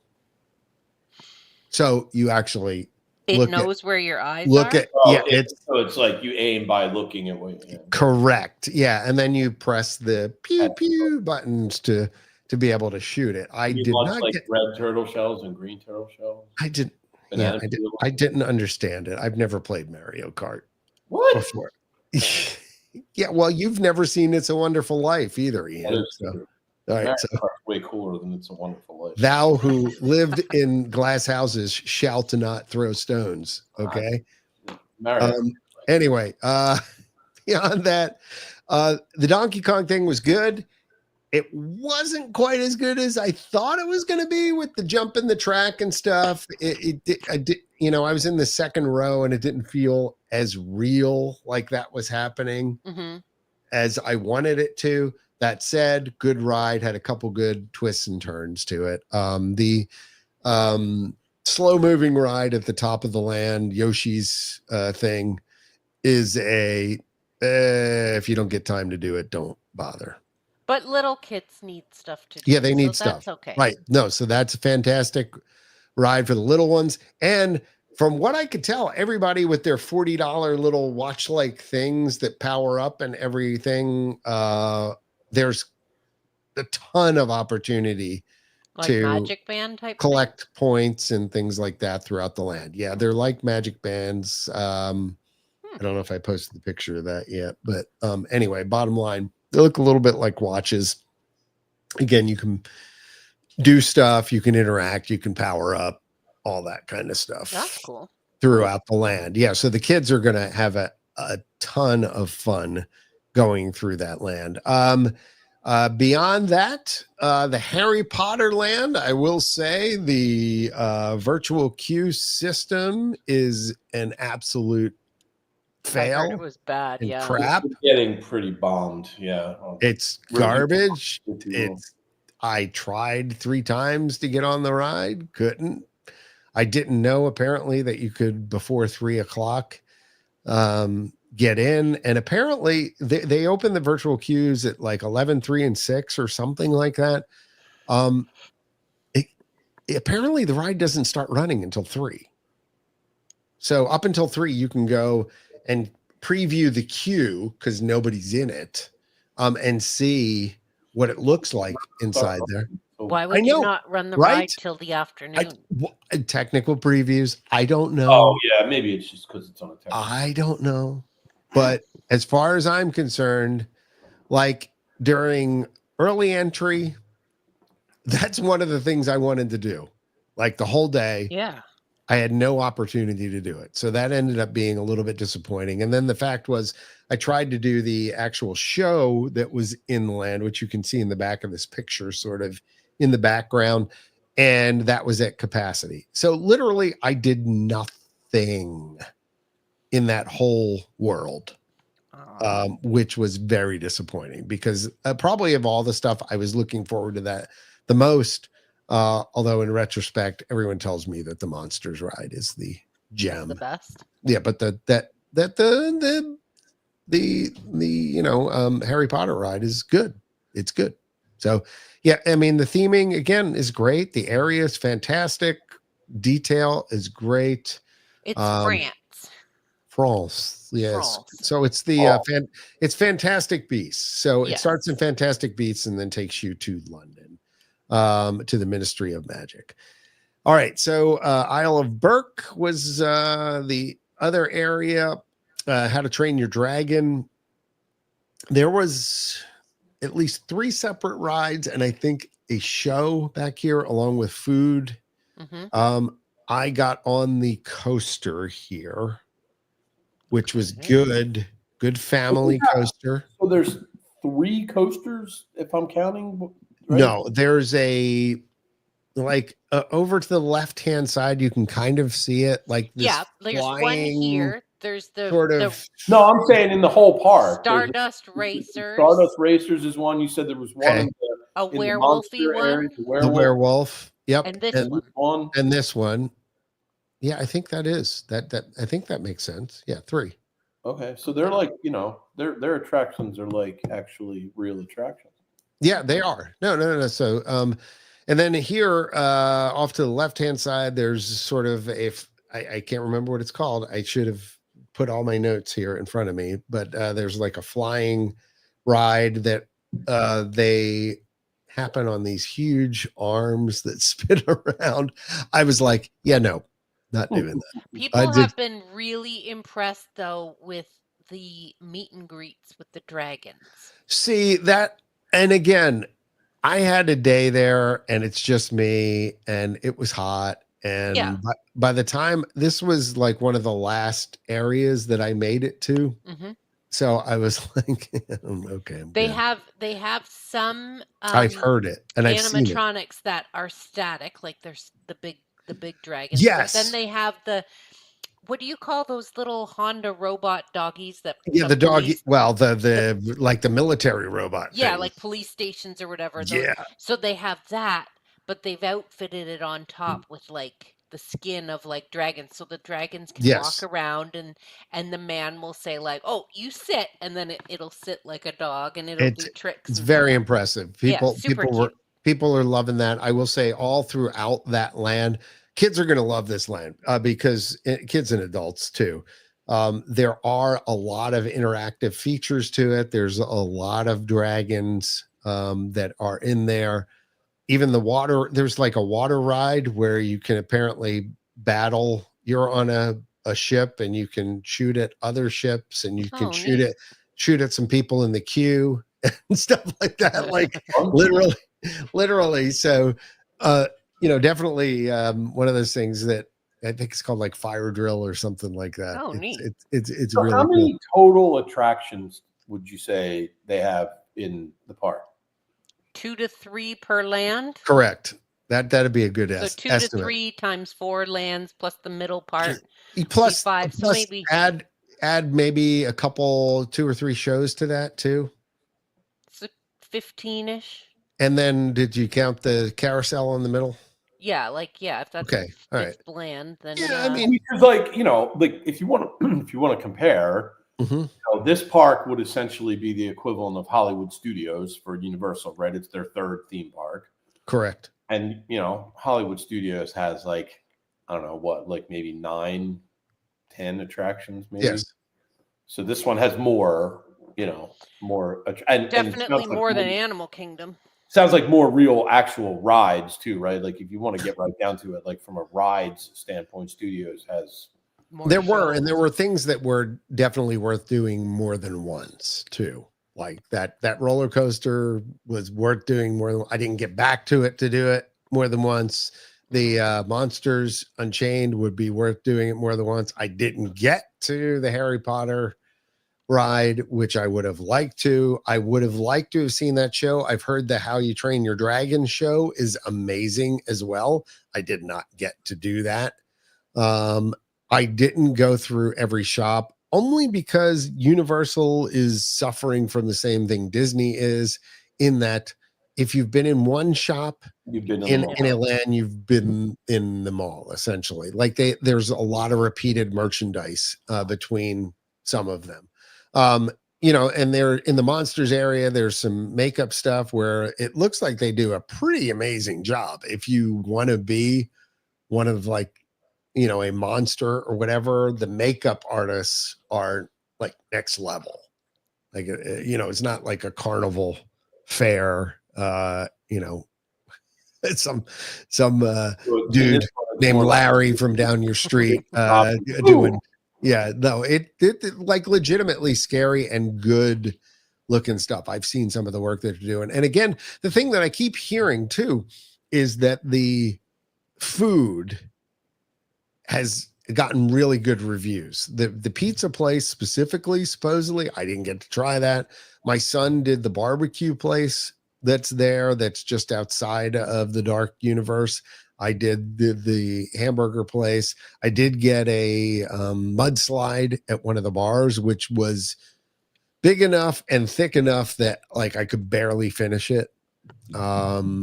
So you actually knows where your eyes are. It's like you aim by looking at what. Correct. Yeah, and then you press the pew pew buttons to be able to shoot it. I did not get red turtle shells and green turtle shells. I did. Yeah, I didn't understand it. I've never played Mario Kart before. Yeah, well, you've never seen It's a Wonderful Life either, Ian. All right, so way cooler than It's a Wonderful Life. Thou who lived in glass houses shalt not throw stones. Okay. Anyway, beyond that, the Donkey Kong thing was good. It wasn't quite as good as I thought it was going to be with the jump in the track and stuff. I was in the second row and it didn't feel as real like that was happening as I wanted it to. That said, good ride, had a couple good twists and turns to it. The slow moving ride at the top of the land, Yoshi's thing, is if you don't get time to do it, don't bother. But little kids need stuff to do. Yeah, they need stuff. That's okay. Right. No, so that's a fantastic ride for the little ones. And from what I could tell, everybody with their $40 little watch-like things that power up and everything, there's a ton of opportunity to Magic Band type collect points and things like that throughout the land. Yeah, they're like magic bands. I don't know if I posted the picture of that yet, but anyway, bottom line, they look a little bit like watches. Again, you can do stuff, you can interact, you can power up, all that kind of stuff. That's cool. Throughout the land. Yeah, so the kids are going to have a ton of fun going through that land. Beyond that, the Harry Potter land, I will say the virtual queue system is an absolute fail. I heard it was bad. Yeah, crap. It's getting pretty bombed. Yeah, it's garbage. I tried 3 times to get on the ride, couldn't. I didn't know apparently that you could before 3 o'clock get in, and apparently they open the virtual queues at like 11, 3, and 6 or something like that. Apparently the ride doesn't start running until 3. So up until 3, you can go and preview the queue because nobody's in it, and see what it looks like inside there. Why would you not run the ride till the afternoon? Technical previews. I don't know. Oh yeah, maybe it's just because it's on a technical. I don't know. But as far as I'm concerned, like during early entry, that's one of the things I wanted to do. Like the whole day. Yeah. I had no opportunity to do it. So that ended up being a little bit disappointing. And then the fact was I tried to do the actual show that was in the land, which you can see in the back of this picture, sort of in the background. And that was at capacity. So literally I did nothing in that whole world, which was very disappointing because probably of all the stuff I was looking forward to that the most. Although in retrospect, everyone tells me that the Monsters ride is the gem, the best. Yeah, but the Harry Potter ride is good. It's good. So yeah, I mean the theming again is great. The area is fantastic. Detail is great. It's France, yes. France. So it's the it's Fantastic Beasts. So it starts in Fantastic Beasts and then takes you to London. To the Ministry of Magic. All right, so Isle of Berk was the other area. How to Train Your Dragon. There was at least 3 separate rides, and I think a show back here along with food. I got on the coaster here, which was good family coaster. So there's 3 coasters, if I'm counting. Right? No, there's a over to the left-hand side, you can kind of see it like this. Yeah, there's one here. There's the sort of. No, I'm saying in the whole park. Stardust Racers. Stardust Racers is one. You said there was one. A werewolfy one. The werewolf. Yep. And this one. And this one. Yeah, I think that is that I think that makes sense. Yeah, 3. Okay, so they're like, their attractions are like actually real attractions. Yeah, they are. No. So, and then here, off to the left-hand side, there's sort of I can't remember what it's called. I should have put all my notes here in front of me, but there's like a flying ride that they happen on these huge arms that spin around. I was like, yeah, no, not doing that. People have been really impressed though with the meet and greets with the dragons. See that, and again, I had a day there, and it's just me, and it was hot. And by the time this was like one of the last areas that I made it to, so I was like, okay. They have some. I've heard it, and I've seen it. Animatronics that are static, like there's the big dragons. Yes. But then they have what do you call those little Honda robot doggies that? Yeah, the doggy. Well, the like the military robot. Yeah, thing. like police stations or whatever. Yeah. So they have that, but they've outfitted it on top with like the skin of like dragons, so the dragons can walk around, and the man will say like, "Oh, you sit," and then it'll sit like a dog, and it'll do tricks. It's very impressive. People are loving that. I will say, all throughout that land, kids are going to love this land because kids and adults too. There are a lot of interactive features to it. There's a lot of dragons that are in there. Even the water, there's like a water ride where you can apparently battle. You're on a ship and you can shoot at other ships, and you can shoot at some people in the queue and stuff like that. Like literally. So, definitely one of those things that I think it's called like fire drill or something like that. Oh, neat. It's so really how many total attractions would you say they have in the park? 2 to 3 per land. Correct. That'd be a good estimate. So 2 to 3 times 4 lands plus the middle part. Plus 5. So maybe add maybe a couple, 2 or 3 shows to that too. So 15-ish. And then did you count the carousel in the middle? Yeah, if that's okay. All right. Land, then I mean, because like if you want to compare. So this park would essentially be the equivalent of Hollywood Studios for Universal, right? It's their 3rd theme park. Correct. And, Hollywood Studios has like, I don't know what, like maybe 9, 10 attractions, maybe. Yes. So this one has more, more. And definitely more than Animal Kingdom. Sounds like more real actual rides too, right? Like if you want to get right down to it, like from a rides standpoint, Studios has. There were things that were definitely worth doing more than once too. Like that roller coaster was worth doing more than. I didn't get back to it to do it more than once. The Monsters Unchained would be worth doing it more than once. I didn't get to the Harry Potter ride, which I would have liked to. I would have liked to have seen that show. I've heard the How You Train Your Dragon show is amazing as well. I did not get to do that. I didn't go through every shop only because Universal is suffering from the same thing Disney is, in that if you've been in one shop you've been in a land, you've been in the mall essentially. Like there's a lot of repeated merchandise between some of them. And they're in the monsters area. There's some makeup stuff where it looks like they do a pretty amazing job. If you want to be one of like, a monster or whatever, the makeup artists are like next level. Like, it's not like a carnival fair, it's some dude named Larry from down your street doing. Yeah, no, it like legitimately scary and good looking stuff. I've seen some of the work that they're doing. And again, the thing that I keep hearing too is that the food has gotten really good reviews. The pizza place specifically, supposedly, I didn't get to try that. My son did the barbecue place that's there, that's just outside of the Dark Universe. I did the hamburger place. I did get a mudslide at one of the bars, which was big enough and thick enough that like I could barely finish it. But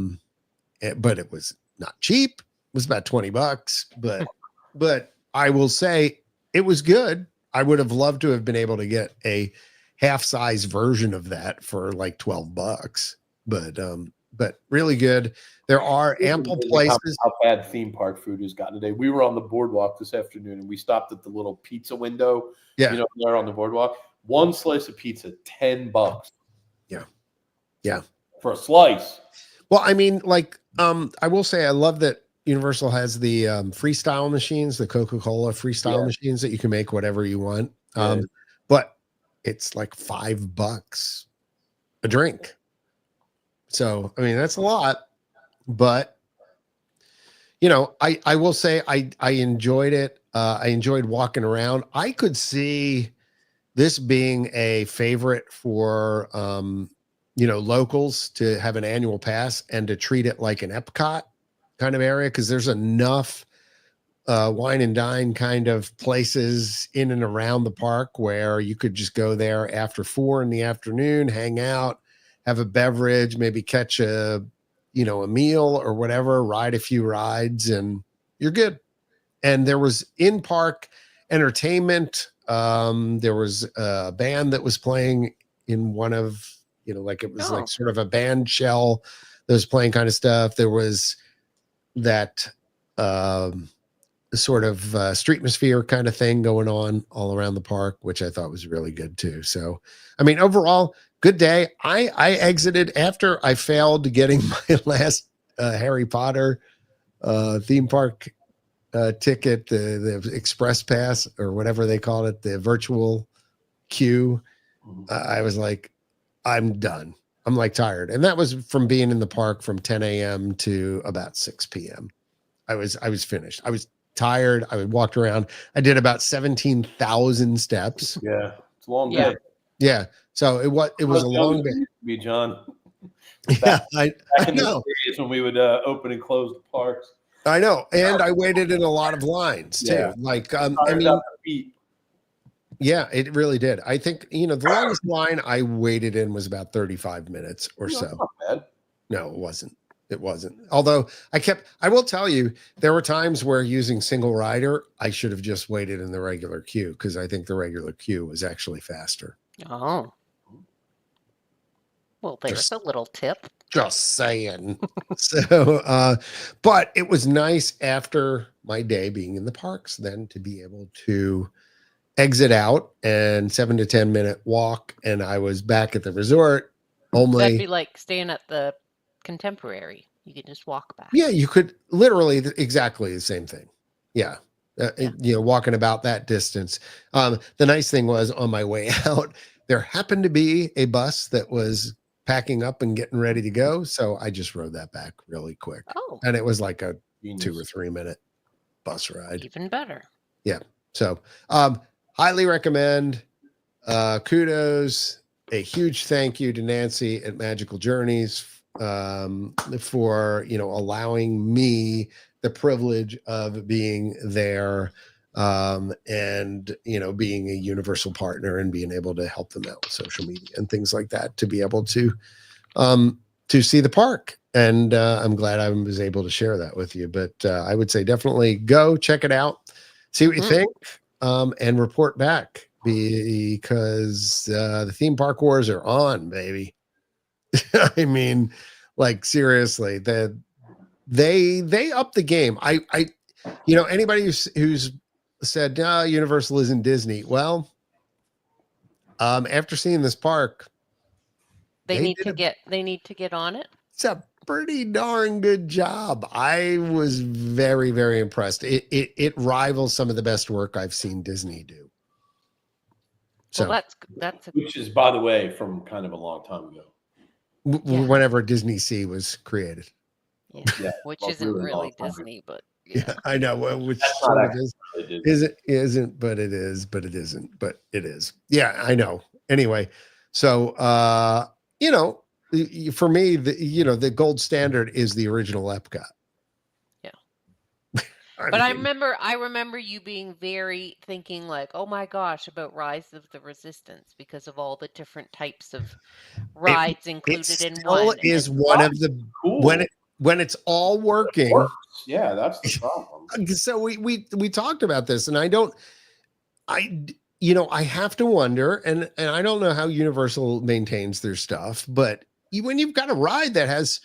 it was not cheap. It was about $20, but I will say it was good. I would have loved to have been able to get a half-size version of that for like $12, but really good. There are ample places. How bad theme park food has gotten today. We were on the boardwalk this afternoon and we stopped at the little pizza window. Yeah. You know, there on the boardwalk. One slice of pizza, $10. Yeah. Yeah. For a slice. Well, I mean, like, I will say I love that Universal has the freestyle machines, the Coca-Cola freestyle machines that you can make whatever you want. But it's like $5 a drink. So, I mean, that's a lot, but you know, I will say I enjoyed it. I enjoyed walking around. I could see this being a favorite for, you know, locals to have an annual pass and to treat it like an Epcot kind of area. Cause there's enough wine and dine kind of places in and around the park where you could just go there after 4 in the afternoon, hang out, have a beverage, maybe catch a meal or whatever, ride a few rides, and you're good. And there was in-park entertainment. There was a band that was playing in one of, like it was like sort of a band shell that was playing kind of stuff. There was that sort of streetmosphere kind of thing going on all around the park, which I thought was really good too. So, I mean, overall, good day. I exited after I failed getting my last Harry Potter theme park ticket, the express pass or whatever they call it, the virtual queue. I was like, I'm done. I'm like tired. And that was from being in the park from 10 a.m. to about 6 p.m. I was finished. I was tired. I walked around. I did about 17,000 steps. Yeah. It's a long day. Yeah. So it was a long day. Be John. Yeah, back in the days when we would open and close the parks. I know, and I waited in a lot of lines too. Yeah. Like, I mean, yeah, it really did. I think the longest line I waited in was about 35 minutes or so. Not bad. No, it wasn't. It wasn't. Although I will tell you, there were times where using single rider, I should have just waited in the regular queue because I think the regular queue was actually faster. Oh. Well, there's a little tip. Just saying. So, but it was nice after my day being in the parks then to be able to exit out and 7 to 10 minute walk. And I was back at the resort. That'd be like staying at the Contemporary. You could just walk back. Yeah, you could literally exactly the same thing. Yeah. Walking about that distance. The nice thing was on my way out, there happened to be a bus that was packing up and getting ready to go. So I just rode that back really quick. Oh. And it was like a 2 or 3 minute bus ride. Even better. Yeah. So highly recommend. Kudos. A huge thank you to Nancy at Magical Journeys for allowing me the privilege of being there and being a Universal partner and being able to help them out with social media and things like that to be able to see the park. And I'm glad I was able to share that with you. But I would say definitely go check it out, see what you think, and report back because the theme park wars are on, baby. I mean, like seriously, they up the game. I anybody who's said Universal isn't Disney. Well, after seeing this park, they need to get on it. It's a pretty darn good job. I was very, very impressed. It rivals some of the best work I've seen Disney do. So that's which is, by the way, from kind of a long time ago. Whenever Disney Sea was created. Yeah. Which isn't really Disney, but yeah, I know. Which sort of isn't, but it is, but it isn't, but it is. Yeah, I know. Anyway, so for me, the gold standard is the original Epcot. Yeah. But I remember you being thinking like, oh my gosh, about Rise of the Resistance because of all the different types of rides included in one. Is one of the when it's all working. Yeah, that's the problem. So we talked about this, and I have to wonder, and I don't know how Universal maintains their stuff, but when you've got a ride that has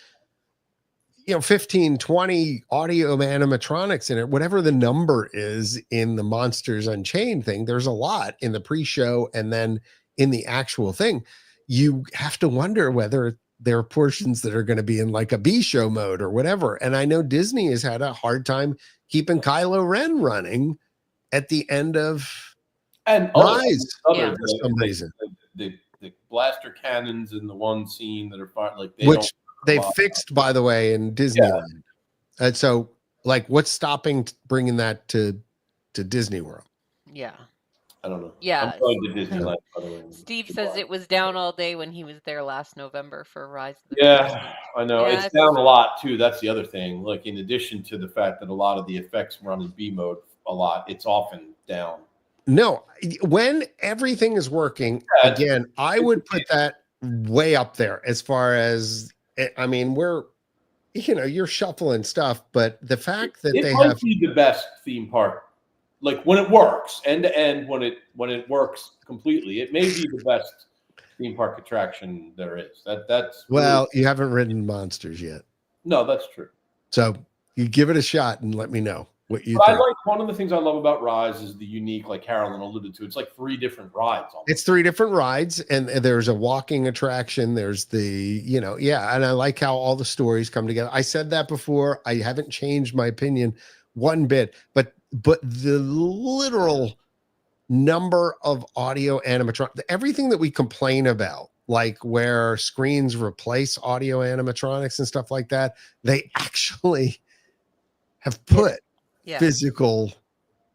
15, 20 audio animatronics in it, whatever the number is in the Monsters Unchained thing, there's a lot in the pre-show and then in the actual thing. You have to wonder whether there are portions that are going to be in like a B-show mode or whatever. And I know Disney has had a hard time keeping Kylo Ren running at the end of Rise for some reason. The blaster cannons in the one scene that are like they fixed, by the way, in Disneyland. Yeah. And so, like, what's stopping bringing that to Disney World? Yeah. I don't know. Yeah. I'm going to Disneyland, by the way. Steve says it was down all day when he was there last November for Rise of the Yeah, I know. Yeah, it's down a lot, too. That's the other thing. Like, in addition to the fact that a lot of the effects run in B mode a lot, it's often down. No, when everything is working, again, I would put that way up there as far as, I mean, you're shuffling stuff, but the fact that they might be the best theme park, like when it works end to end, when it works completely, it may be the best theme park attraction there is. That's well, you haven't ridden Monsters yet. No, that's true. So you give it a shot and let me know what you think. I like one of the things I love about Rise is the unique, like Carolyn alluded to. It's like 3 different rides. Almost. It's 3 different rides, and there's a walking attraction. There's the, and I like how all the stories come together. I said that before. I haven't changed my opinion one bit, but the literal number of audio animatronics, everything that we complain about, like where screens replace audio animatronics and stuff like that, they actually have put physical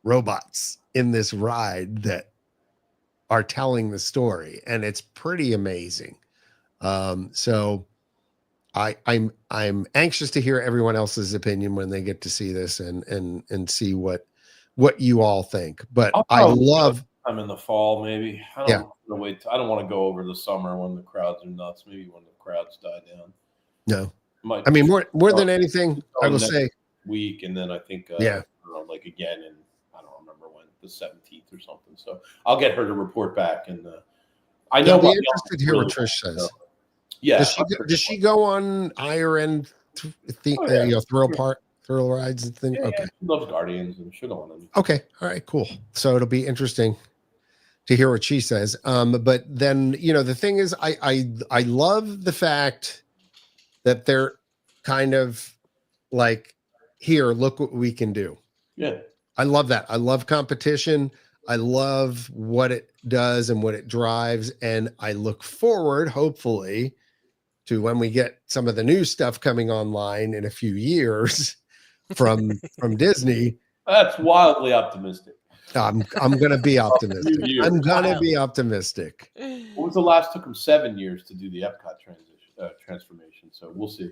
robots in this ride that are telling the story, and it's pretty amazing. So I'm anxious to hear everyone else's opinion when they get to see this and see what you all think. But I love. I'm in the fall, maybe. I don't want to go over the summer when the crowds are nuts. Maybe when the crowds die down. No, I mean more than anything, I will say week, and then I think like again in I don't remember when, the 17th or something. So I'll get her to report back, and I know. I'll be interested to hear what Trish says. Yeah, does she go on higher end thrill rides and things? Yeah, okay, she loves Guardians and she'll go on them. Okay, all right, cool. So it'll be interesting to hear what she says. But then the thing is, I love the fact that they're kind of like, here, look what we can do. Yeah. I love that. I love competition. I love what it does and what it drives. And I look forward, hopefully, to when we get some of the new stuff coming online in a few years from Disney. That's wildly optimistic. I'm going to be optimistic. I'm going to be optimistic. What was the last? Took them 7 years to do the Epcot transformation. So we'll see.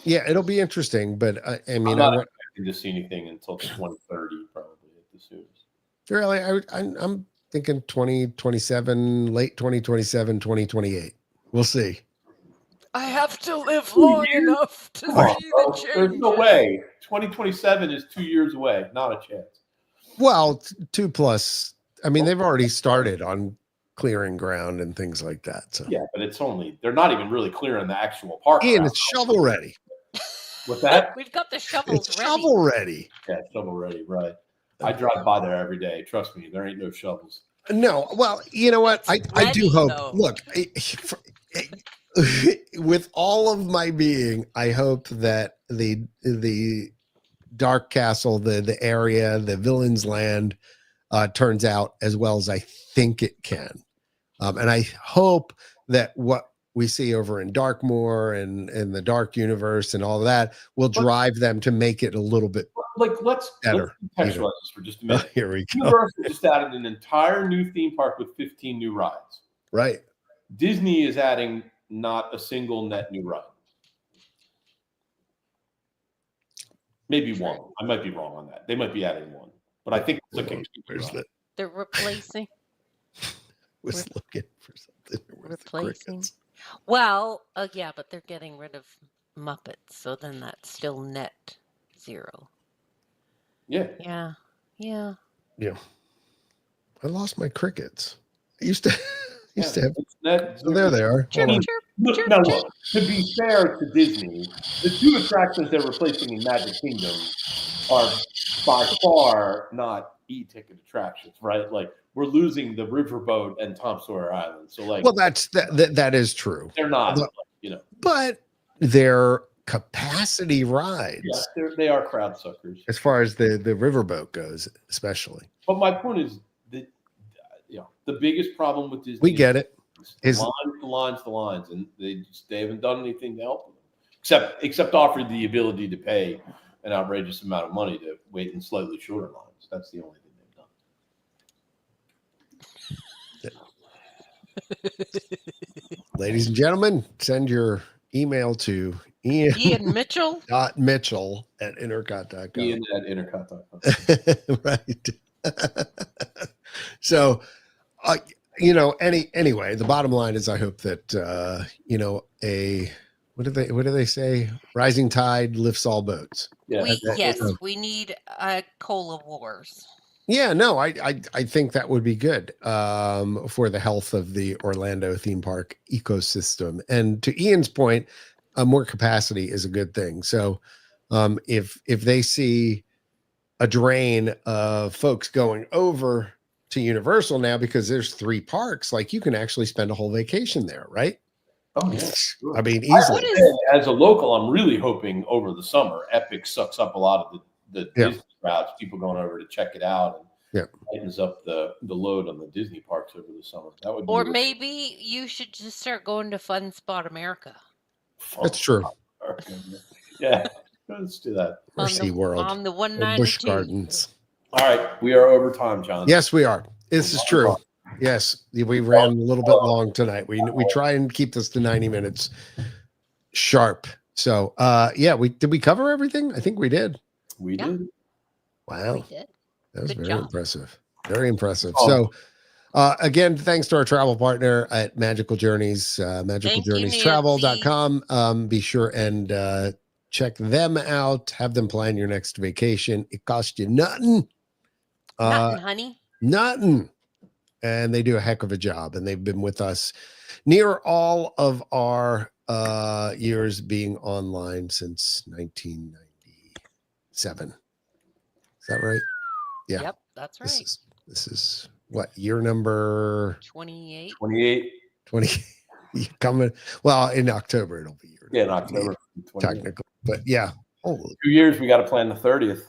Yeah, it'll be interesting, but I mean, I'm not expecting to see anything until 2030, probably at the soonest. Really, I'm thinking 2027, late 2027, 2028. We'll see. I have to live long enough to see the change. There's no way. 2027 is 2 years away. Not a chance. Well, 2+. I mean, they've already started on clearing ground and things like that. So yeah, but they're not even really clearing the actual park. Ian, it's shovel ready. What's that? We've got the shovels ready. Shovel ready. Yeah, shovel ready, right. I drive by there every day. Trust me, there ain't no shovels. No, well, you know what? I do hope. Though. Look, with all of my being, I hope that the Dark Castle, the area, the Villain's Land turns out as well as I think it can. And I hope that what we see over in Darkmoor and the Dark Universe and all of that will drive them to make it a little bit let's contextualize this for just a minute. Here we go. Universal just added an entire new theme park with 15 new rides. Right. Disney is adding not a single net new ride. Maybe one. I might be wrong on that. They might be adding one, but I think they're replacing. Was looking for something. Replacing. Well, yeah, but they're getting rid of Muppets, so then that's still net 0. Yeah. Yeah. Yeah. Yeah. I lost my crickets. I used to have. It's net So there they are. Chirp, Hold on. chirp, Look, chirp, now chirp. look, to be fair to Disney, the 2 attractions they're replacing in Magic Kingdom are by far not e-ticket attractions, right? Like we're losing the Riverboat and Tom Sawyer Island. So like, Well, that is true. they're not, But they're capacity rides. Yeah, they are crowd suckers as far as the riverboat goes, especially. But my point is that the biggest problem with Disney, we get it, is the lines, and they haven't done anything to help them, except offer the ability to pay an outrageous amount of money to wait in slightly shorter lines. That's the only thing they've done. Ladies and gentlemen, send your email to Ian Mitchell. Mitchell at intercot.com. Ian at intercot.com. Right. So, anyway, the bottom line is I hope that, what do they say? Rising tide lifts all boats. Yeah. We need a cola wars. Yeah, no, I think that would be good for the health of the Orlando theme park ecosystem. And to Ian's point, more capacity is a good thing. So if they see a drain of folks going over to Universal now because there's 3 parks, like you can actually spend a whole vacation there, right? Oh yeah, sure. I mean, easily. As a local, I'm really hoping over the summer, Epic sucks up a lot of the Disney crowds, people going over to check it out, and tightens up the load on the Disney parks over the summer. That would be or maybe you should just start going to Fun Spot America. That's true. Yeah, let's do that. Or SeaWorld. On the 192. Busch Gardens. All right, we are over time, John. Yes, we are. This is true. Yes, we ran a little bit long tonight. We try and keep this to 90 minutes sharp. So, did we cover everything? I think we did. We did. Wow. We did. That was Good very job. impressive. Very impressive. So, again, thanks to our travel partner at Magical Journeys, magicaljourneystravel.com. Be sure and check them out. Have them plan your next vacation. It costs you nothing. Nothing, honey. Nothing. And they do a heck of a job. And they've been with us near all of our years being online since 1997. Is that right? Yeah. Yep, that's right. This is what, year number 28. 28. 20 coming. Well, in October it'll be year. Yeah, in October. Technically. But yeah. Oh, 2 years, we got to plan the 30th.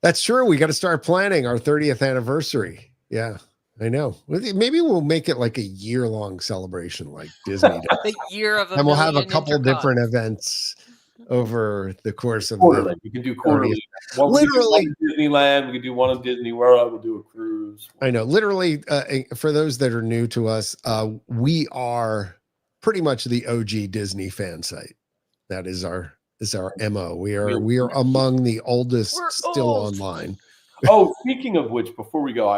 that's true. We got to start planning our 30th anniversary. Yeah. I know. Maybe we'll make it like a year-long celebration, like Disney does. The year of a And we'll have a million couple Intercots. different events over the course of Quarterly. We can do quarterly. Literally. One in Disneyland. We can do one in Disney World. We'll do a cruise. I know. Literally, for those that are new to us, we are pretty much the OG Disney fan site. That is our MO. We are among the oldest still online. Oh, speaking of which, before we go,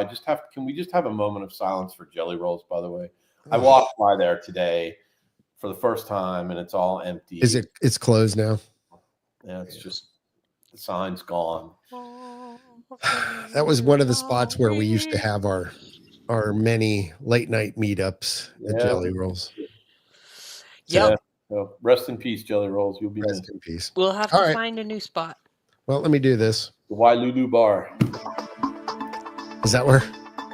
can we just have a moment of silence for Jelly Rolls, by the way? I walked by there today for the first time and it's all empty. It's closed now? Yeah, it's just the sign's gone. That was one of the spots where we used to have our many late night meetups at Jelly Rolls. Yep. So rest in peace, Jelly Rolls. You'll be missed. In peace. We'll have to find a new spot. Well, let me do this. The Wailulu Bar. Is that where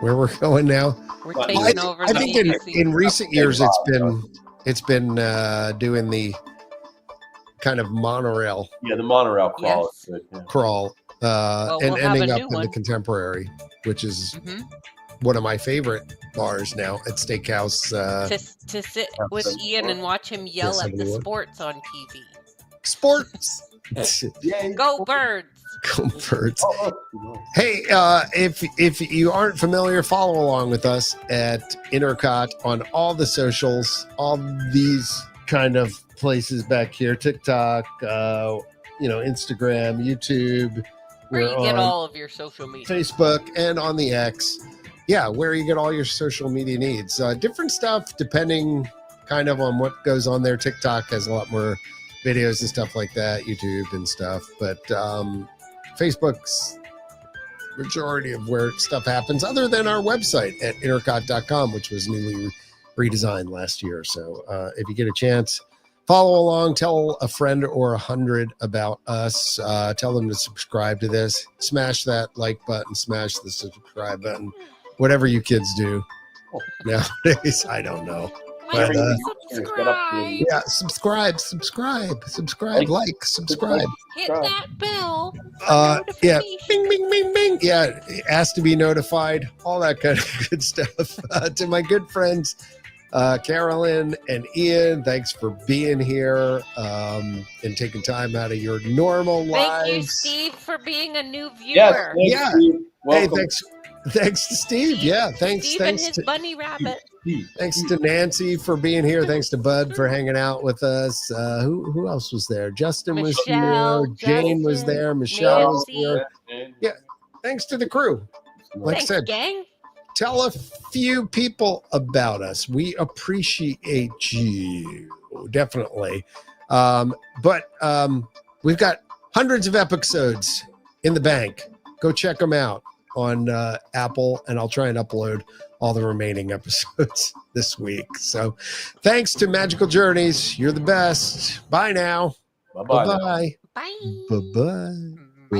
we're going now? We're taking over. I think in recent years it's been doing the kind of monorail. Yeah, the monorail crawl. Yes. Is good, yeah. Crawl and we'll ending have up a in new the one. Contemporary, which is one of my favorite bars now at Steakhouse. To sit with Ian and watch him yell at the sports on TV. Sports. Go Birds. Go Birds. Hey, if you aren't familiar, follow along with us at Intercot on all the socials, all these kind of places back here, TikTok, Instagram, YouTube. Where you get all of your social media. Facebook and on the X. Yeah, where you get all your social media needs. Different stuff depending kind of on what goes on there. TikTok has a lot more videos and stuff like that, YouTube and stuff. But Facebook's majority of where stuff happens, other than our website at intercot.com, which was newly redesigned last year. So if you get a chance, follow along, tell a friend or 100 about us, tell them to subscribe to this, smash that like button, smash the subscribe button, whatever you kids do nowadays. I don't know. But, subscribe. Yeah, subscribe, like, subscribe. Hit that bell. Yeah, bing, bing, bing, bing. Yeah, ask to be notified, all that kind of good stuff. To my good friends, Carolyn and Ian, thanks for being here and taking time out of your normal lives. Thank you, Steve, for being a new viewer. Yes, hey, thanks to Steve. Yeah, thanks. Steve thanks and his to bunny rabbit. Thanks to Nancy for being here. Thanks to Bud for hanging out with us. Who else was there? Justin was here. Jane was there. Michelle was here. Yeah. Thanks to the crew. Like I said, gang. Tell a few people about us. We appreciate you. Definitely. But we've got hundreds of episodes in the bank. Go check them out on Apple, and I'll try and upload all the remaining episodes this week. So thanks to Magical Journeys. You're the best. Bye now. Bye-bye. Bye-bye. Bye. Bye-bye. Bye.